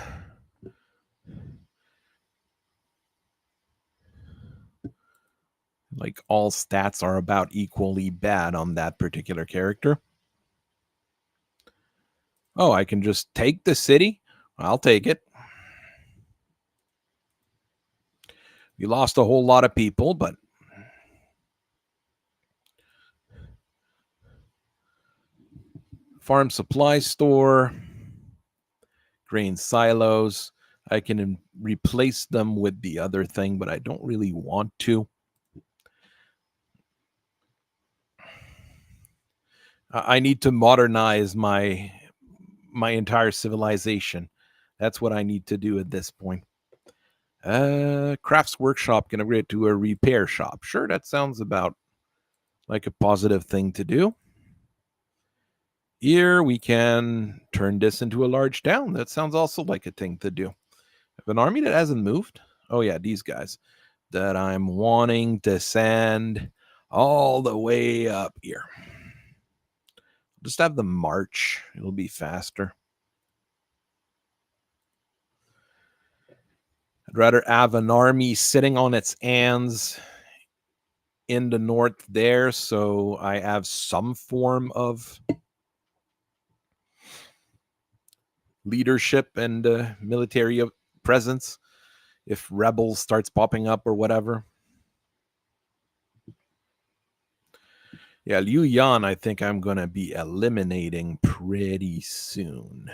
S1: Like all stats are about equally bad on that particular character. Oh, I can just take the city? I'll take it. We lost a whole lot of people, but farm supply store. Grain silos. I can replace them with the other thing, but I don't really want to. I need to modernize my entire civilization. That's what I need to do at this point. Crafts workshop can upgrade to a repair shop. Sure, that sounds about like a positive thing to do. Here we can turn this into a large town. That sounds also like a thing to do. Have an army that hasn't moved. Oh yeah, these guys that I'm wanting to send all the way up here. Just have them march. It'll be faster. I'd rather have an army sitting on its hands in the north there, so I have some form of leadership and military presence if rebels starts popping up or whatever. Yeah, Liu Yan, I think I'm going to be eliminating pretty soon.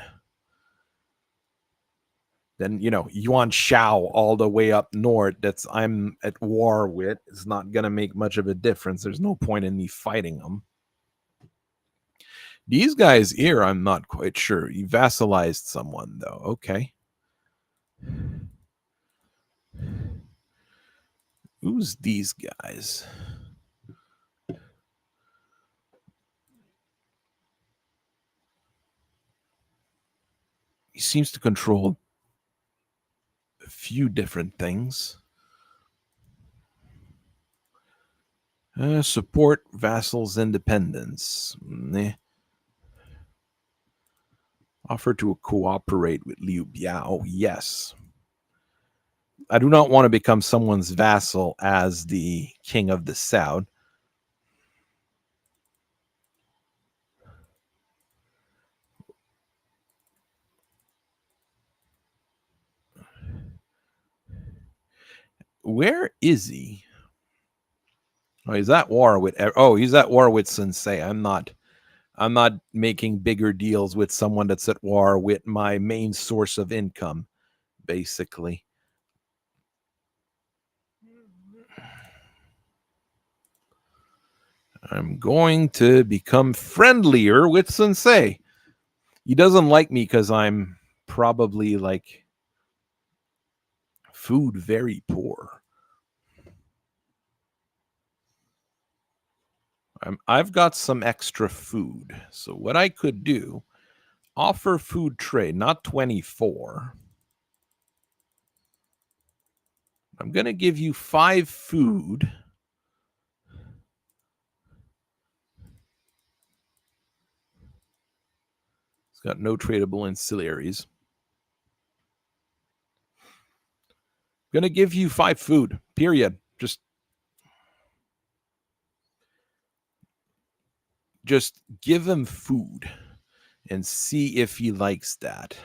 S1: Then, Yuan Shao all the way up north that's I'm at war with is not going to make much of a difference. There's no point in me fighting them. These guys here, I'm not quite sure. You vassalized someone, though. Okay. Who's these guys? He seems to control a few different things. Support vassals' independence. Offer to cooperate with Liu Biao. Yes. I do not want to become someone's vassal as the king of the south. Where is he? Oh, he's at war with. Oh, he's at war with Sensei. I'm not making bigger deals with someone that's at war with my main source of income, basically. I'm going to become friendlier with Sensei. He doesn't like me because I'm probably like food very poor. I've got some extra food. So what I could do, offer food trade, not 24. I'm going to give you 5 food. It's got no tradable ancillaries. I'm going to give you 5 food, period. Just give him food and see if he likes that.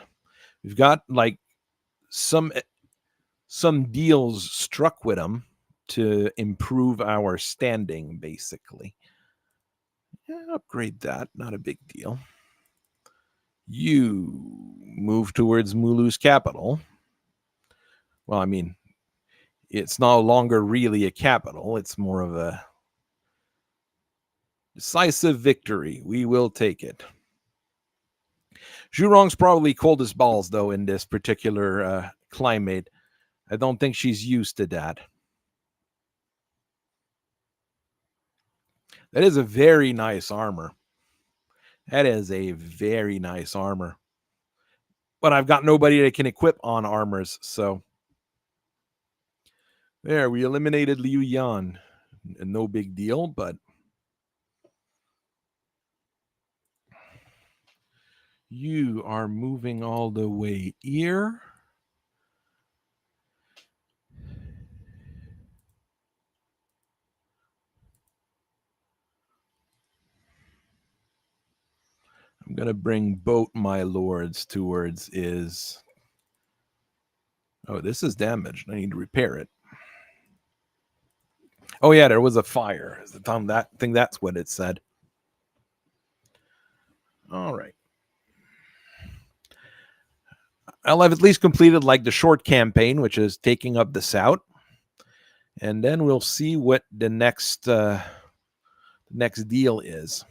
S1: We've got like some deals struck with him to improve our standing, basically. Yeah, upgrade that, not a big deal. You move towards Mulu's capital. Well, I mean, it's no longer really a capital. It's more of a decisive victory. We will take it. Zhurong's probably cold as balls, though, in this particular climate. I don't think she's used to that. That is a very nice armor. That is a very nice armor. But I've got nobody that can equip on armors, so. There, we eliminated Liu Yan. No big deal, but. You are moving all the way here. I'm going to bring both my lords towards is. Oh, this is damaged. I need to repair it. Oh, yeah, there was a fire. I think that's what it said. All right. I'll have at least completed like the short campaign, which is taking up the South, and then we'll see what the next deal is.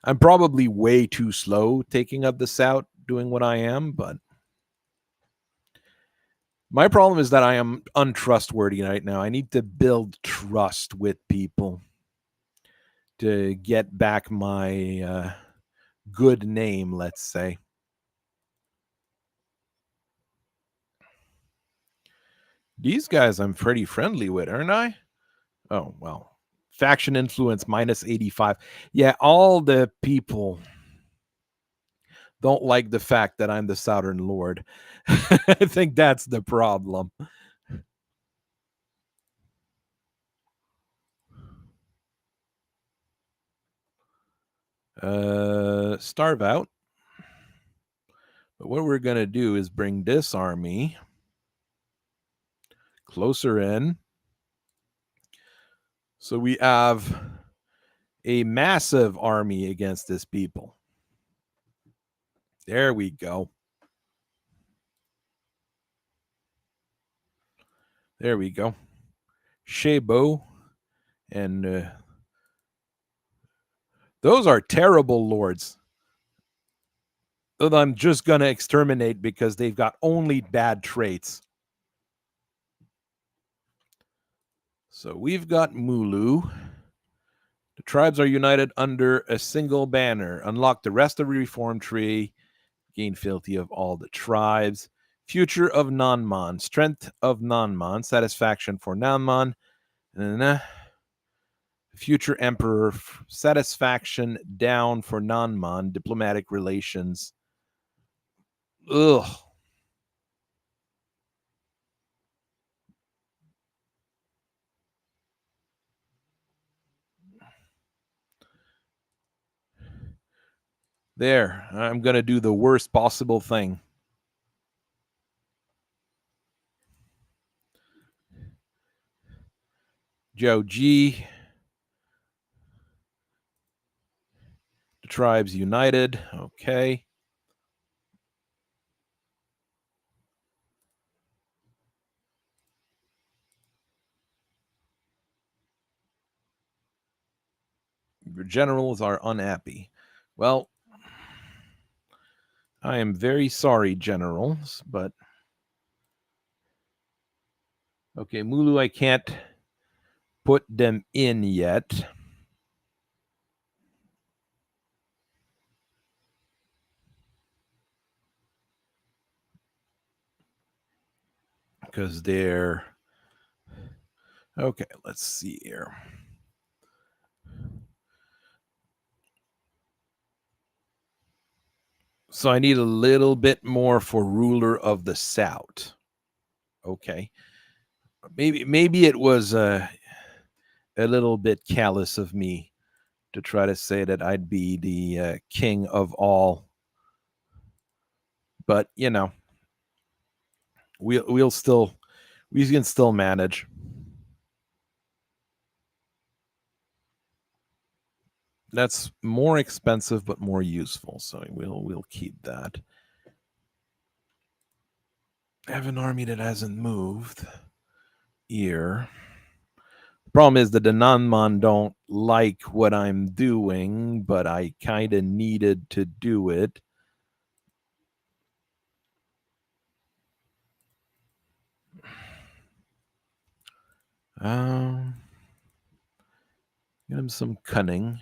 S1: I'm probably way too slow taking up the South, doing what I am, but my problem is that I am untrustworthy right now. I need to build trust with people to get back my good name, let's say. These guys I'm pretty friendly with, aren't I? Oh, well. Faction influence minus 85. Yeah, all the people don't like the fact that I'm the Southern Lord. I think that's the problem. Starve out. But what we're going to do is bring this army closer in. So we have a massive army against this people. There we go. There we go. Shebo. And those are terrible lords that I'm just going to exterminate because they've got only bad traits. So we've got Mulu. The tribes are united under a single banner. Unlock the rest of the reform tree. Gain fealty of all the tribes. Future of Nanman. Strength of Nanman. Satisfaction for Nanman. Future Emperor. Satisfaction down for Nanman. Diplomatic relations. Ugh. There. I'm going to do the worst possible thing. Joe G. The tribes united. Okay. Your generals are unhappy. Well, I am very sorry, generals, but okay, Mulu, I can't put them in yet. Because they're okay. Let's see here. So I need a little bit more for ruler of the South. Okay, maybe it was a little bit callous of me to try to say that I'd be the king of all, but you know, we can still manage. That's more expensive but more useful, so we'll keep that. I have an army that hasn't moved here. The problem is that the Nanman don't like what I'm doing, but I kind of needed to do it. Get him some cunning.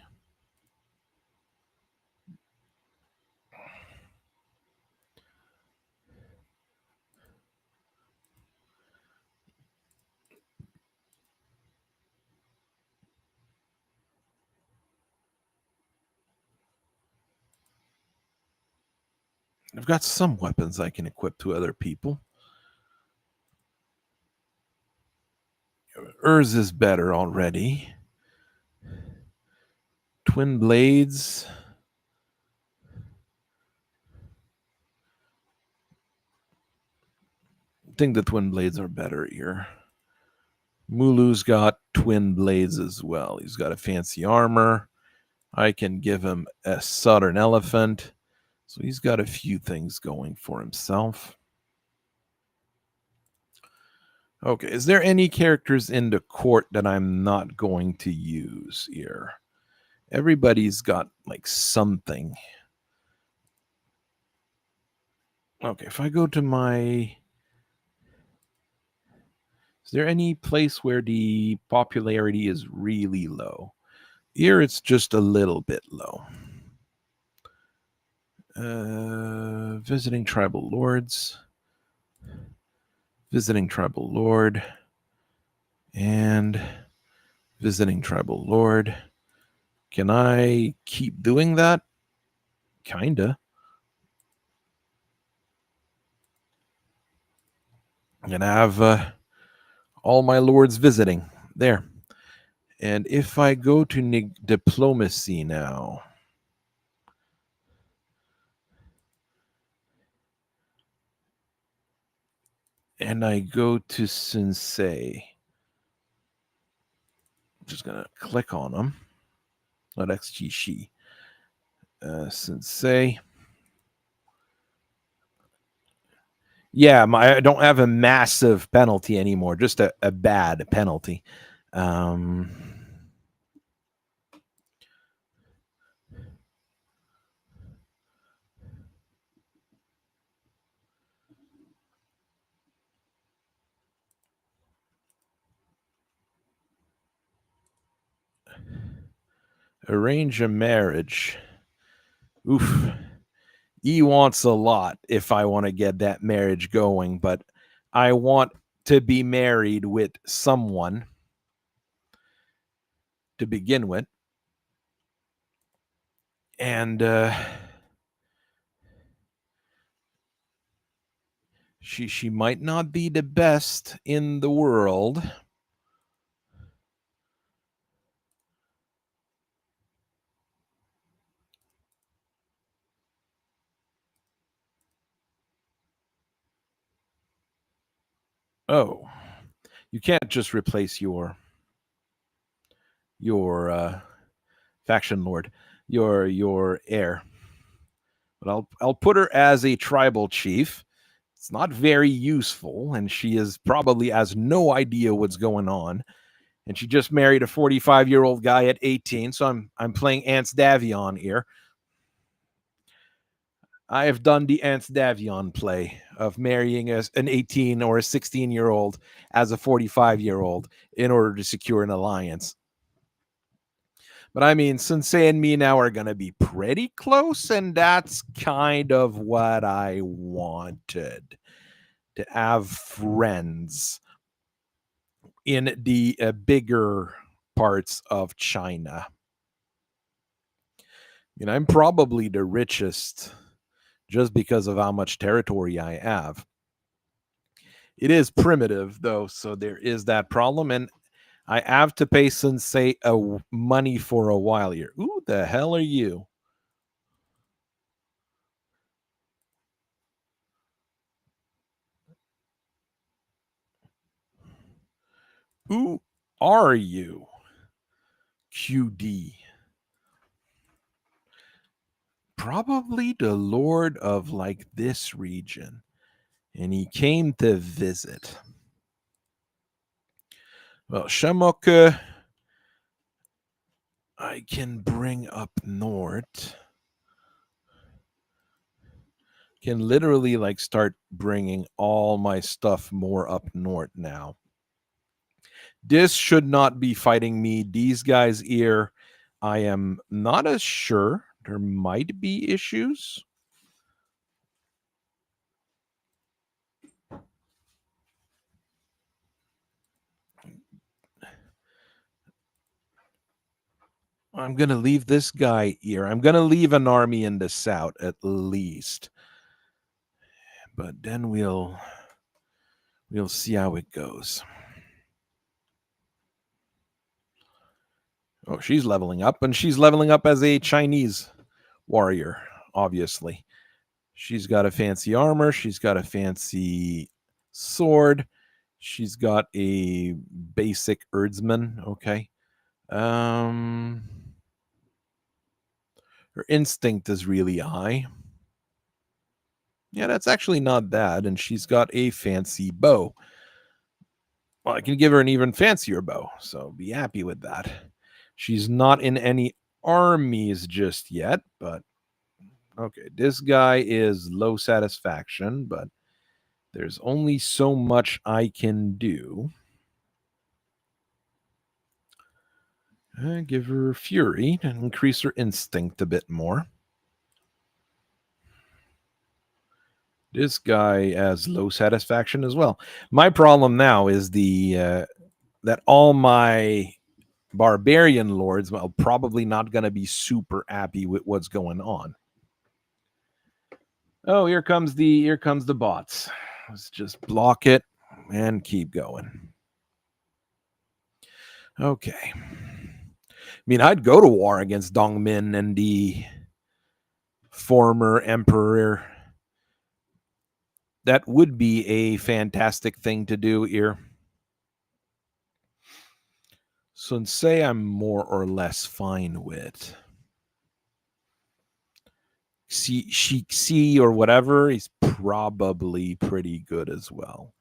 S1: I've got some weapons I can equip to other people. Urs is better already. Twin blades. I think the twin blades are better here. Mulu's got twin blades as well. He's got a fancy armor. I can give him a southern elephant. So he's got a few things going for himself. Okay, is there any characters in the court that I'm not going to use here? Everybody's got like something. Okay, if I go to my... Is there any place where the popularity is really low? Here it's just a little bit low. Visiting tribal lords. Visiting tribal lord. And visiting tribal lord. Can I keep doing that? Kinda. I'm gonna have all my lords visiting. There. And if I go to diplomacy now, and I go to sensei, I'm just gonna click on them. Not XG she. Sensei. Yeah, I don't have a massive penalty anymore, just a bad penalty. Arrange a marriage. Oof. He wants a lot if I want to get that marriage going, but I want to be married with someone to begin with. And she might not be the best in the world. Oh, you can't just replace your faction lord, your heir. But I'll put her as a tribal chief. It's not very useful, and she is probably has no idea what's going on. And she just married a 45-year-old guy at 18, so I'm playing Ants Davion here. I have done the Ants Davion play of marrying an 18 or a 16-year-old as a 45-year-old in order to secure an alliance. But I mean, Sensei and me now are going to be pretty close, and that's kind of what I wanted, to have friends in the bigger parts of China. And I'm probably the richest just because of how much territory I have. It is primitive, though, so there is that problem, and I have to pay Sensei money for a while here. Who the hell are you? Who are you? QD. Probably the lord of like this region. And he came to visit. Well, Shamoka, I can bring up north. Can literally like start bringing all my stuff more up north now. This should not be fighting me. These guys here, I am not as sure. There might be issues. I'm going to leave this guy here. I'm going to leave an army in the south at least. But then we'll see how it goes. Oh, she's leveling up, and she's leveling up as a Chinese warrior, obviously. She's got a fancy armor. She's got a fancy sword. She's got a basic herdsman. Okay. Her instinct is really high. Yeah, that's actually not bad. And she's got a fancy bow. Well, I can give her an even fancier bow, so be happy with that. She's not in any armies just yet, but okay, this guy is low satisfaction, but there's only so much I can do. Give her fury and increase her instinct a bit more. This guy has low satisfaction as well. My problem now is the that all my barbarian lords are probably not going to be super happy with what's going on. Oh, here comes the bots. Let's just block it and keep going. Okay. I mean, I'd go to war against Dongmin and the former emperor. That would be a fantastic thing to do here. So say I'm more or less fine with Sheik C or whatever. He's probably pretty good as well.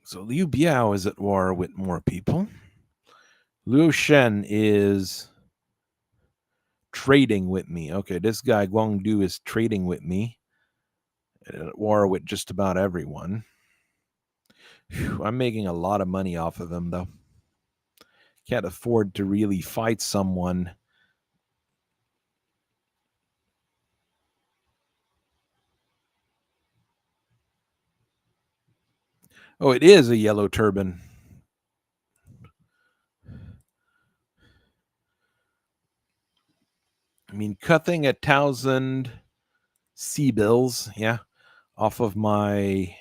S1: So Liu Biao is at war with more people. Liu Shen is trading with me. Okay, this guy Guangdu is trading with me. At war with just about everyone. Whew, I'm making a lot of money off of him, though. Can't afford to really fight someone. Oh, it is a yellow turban. I mean, cutting 1,000 sea bills, yeah, off of my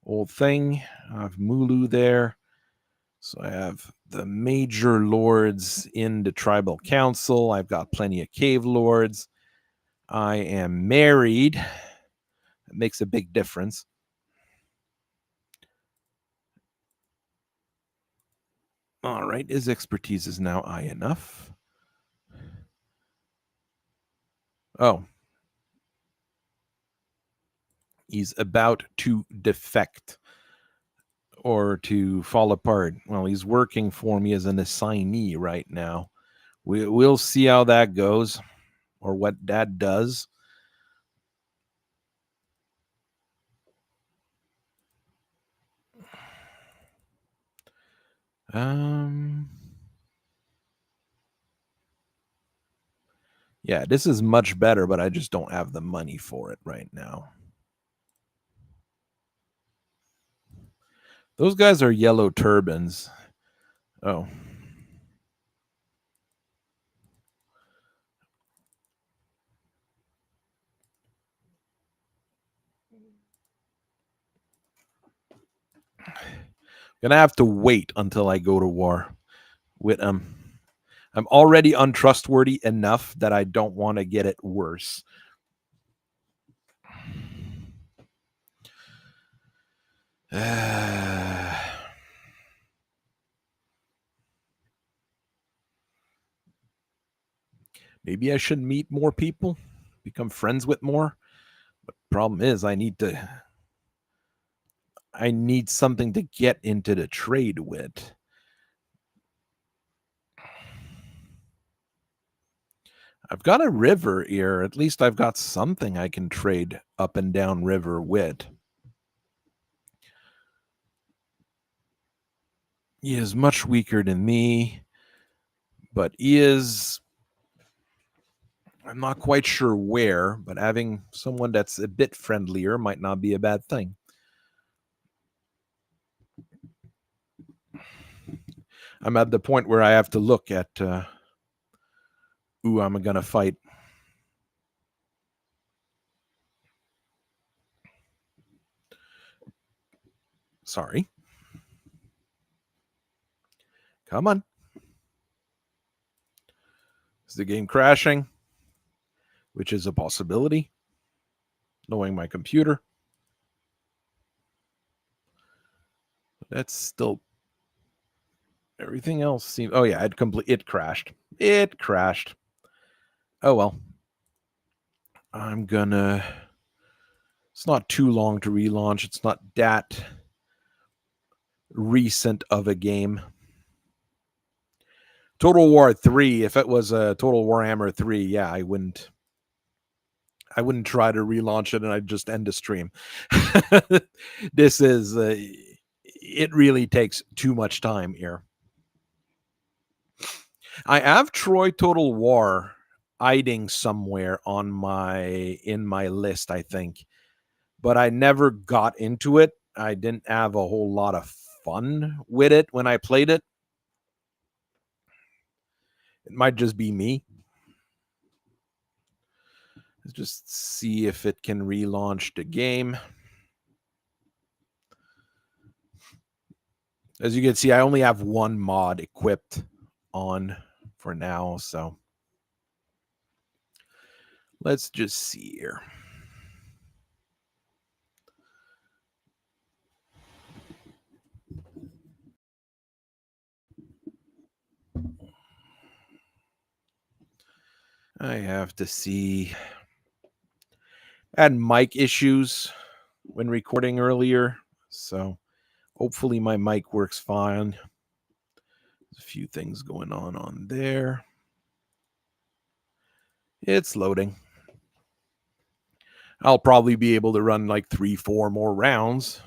S1: old thing. I have Mulu there. So I have the major lords in the tribal council. I've got plenty of cave lords. I am married. It makes a big difference. All right, his expertise is now high enough. Oh. He's about to defect or to fall apart. Well, he's working for me as an assignee right now. We'll see how that goes or what that does. Yeah, this is much better, but I just don't have the money for it right now. Those guys are yellow turbans. Oh. Gonna have to wait until I go to war with them. I'm already untrustworthy enough that I don't want to get it worse. Maybe I should meet more people, become friends with more. But the problem is I need something to get into the trade with. I've got a river here. At least I've got something I can trade up and down river with. He is much weaker than me, but he is. I'm not quite sure where, but having someone that's a bit friendlier might not be a bad thing. I'm at the point where I have to look at who I'm going to fight. Sorry. Come on. Is the game crashing? Which is a possibility, knowing my computer. That's still everything else seems. Oh yeah, it crashed. It crashed. Oh well. I'm gonna. It's not too long to relaunch. It's not that recent of a game. Total War 3, if it was a Total Warhammer 3, yeah, I wouldn't try to relaunch it and I'd just end the stream. This is it really takes too much time here. I have Troy Total War hiding somewhere on my list, I think. But I never got into it. I didn't have a whole lot of fun with it when I played it. It might just be me. Let's just see if it can relaunch the game. As you can see, I only have one mod equipped on for now, so let's just see here. I have to see. I had mic issues when recording earlier, so hopefully my mic works fine. There's a few things going on there. It's loading. I'll probably be able to run like 3-4 more rounds.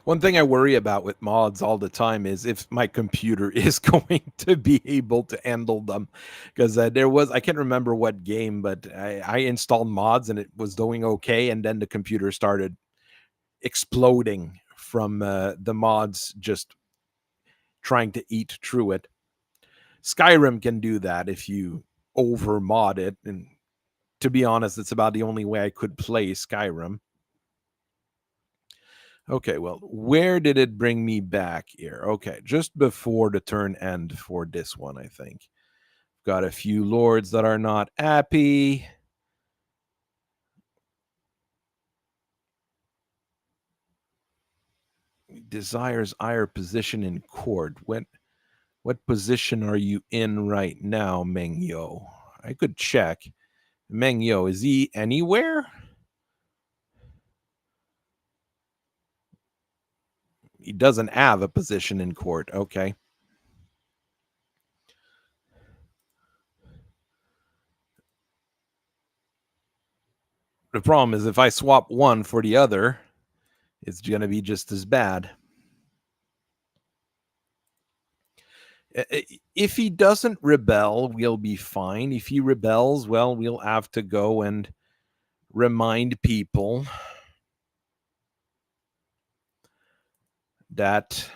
S1: One thing I worry about with mods all the time is if my computer is going to be able to handle them. Because there was, I can't remember what game, but I installed mods and it was doing okay. And then the computer started exploding from the mods just trying to eat through it. Skyrim can do that if you over mod it. And to be honest, it's about the only way I could play Skyrim. Okay, well, where did it bring me back here? Okay, just before the turn end for this one, I think. Got a few lords that are not happy. Desires higher position in court. What position are you in right now, Mengyo? I could check. Mengyo, is he anywhere? He doesn't have a position in court. Okay. The problem is if I swap one for the other, it's going to be just as bad. If he doesn't rebel, we'll be fine. If he rebels, well, we'll have to go and remind people that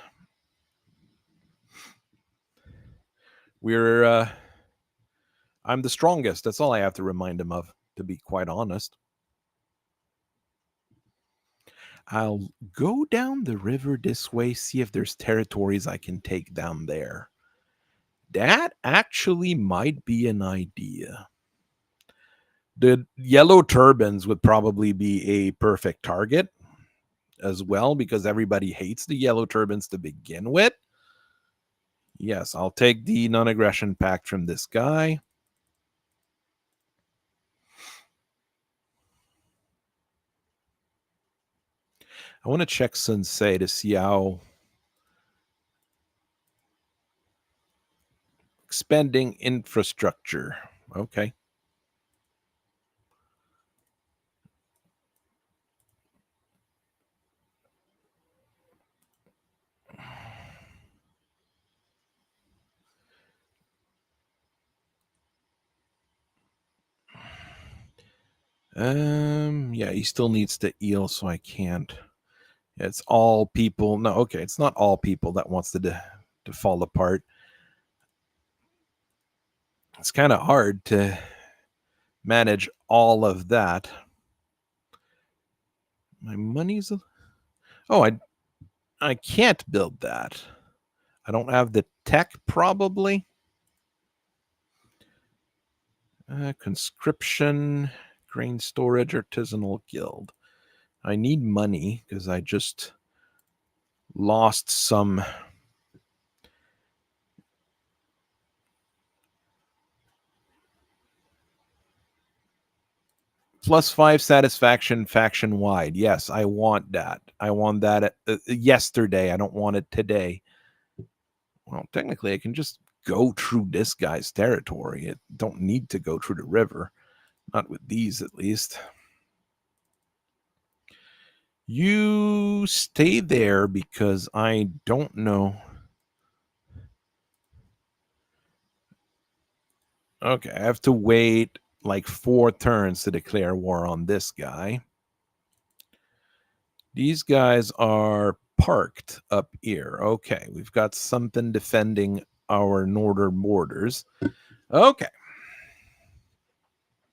S1: I'm the strongest. That's all I have to remind him of, to be quite honest. I'll go down the river this way, see if there's territories I can take down there. That actually might be an idea. The yellow turbans would probably be a perfect target as well, because everybody hates the yellow turbans to begin with. Yes, I'll take the non-aggression pact from this guy. I want to check Sensei to see how expanding infrastructure. Okay. Yeah, he still needs to heal, so I can't. It's all people. No, okay, it's not all people that wants to fall apart. It's kind of hard to manage all of that. My money's. Oh, I can't build that. I don't have the tech, probably. Conscription, grain storage, artisanal guild. I need money because I just lost some. +5 satisfaction faction wide. Yes, I want that. I want that yesterday. I don't want it today. Well, technically, I can just go through this guy's territory. I don't need to go through the river. Not with these, at least. You stay there because I don't know. Okay, I have to wait like 4 turns to declare war on this guy. These guys are parked up here. Okay, we've got something defending our northern borders. Okay.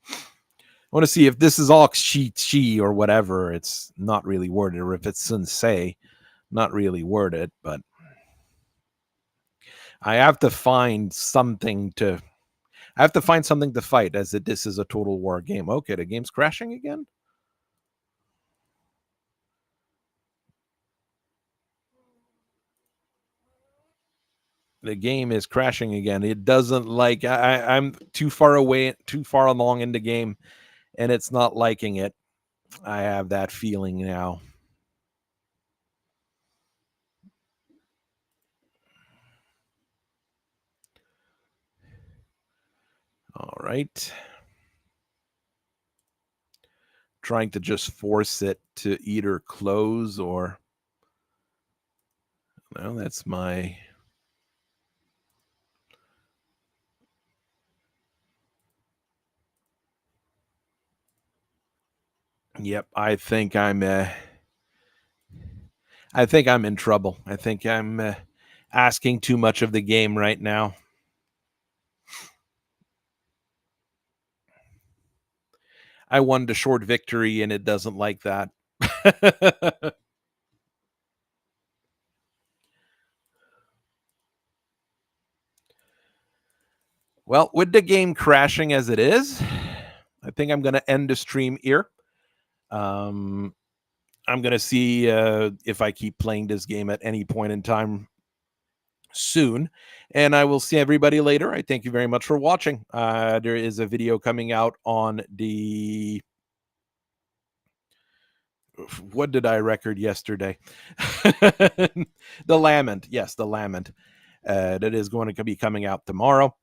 S1: I want to see if this is all chi or whatever. It's not really worded, or if it's sensei, not really worded, but I have to find something to. I have to find something to fight, as this is a total war game. Okay, the game's crashing again. The game is crashing again. It doesn't like. I'm too far away, too far along in the game, and it's not liking it. I have that feeling now. All right. Trying to just force it to either close or. Well, that's my. Yep, I think I'm in trouble. I think I'm asking too much of the game right now. I won the short victory and it doesn't like that. Well, with the game crashing as it is, I think I'm going to end the stream here. I'm going to see if I keep playing this game at any point in time soon. And I will see everybody later. I thank you very much for watching. There is a video coming out on the. What did I record yesterday? The Lament. Yes, the Lament. That is going to be coming out tomorrow.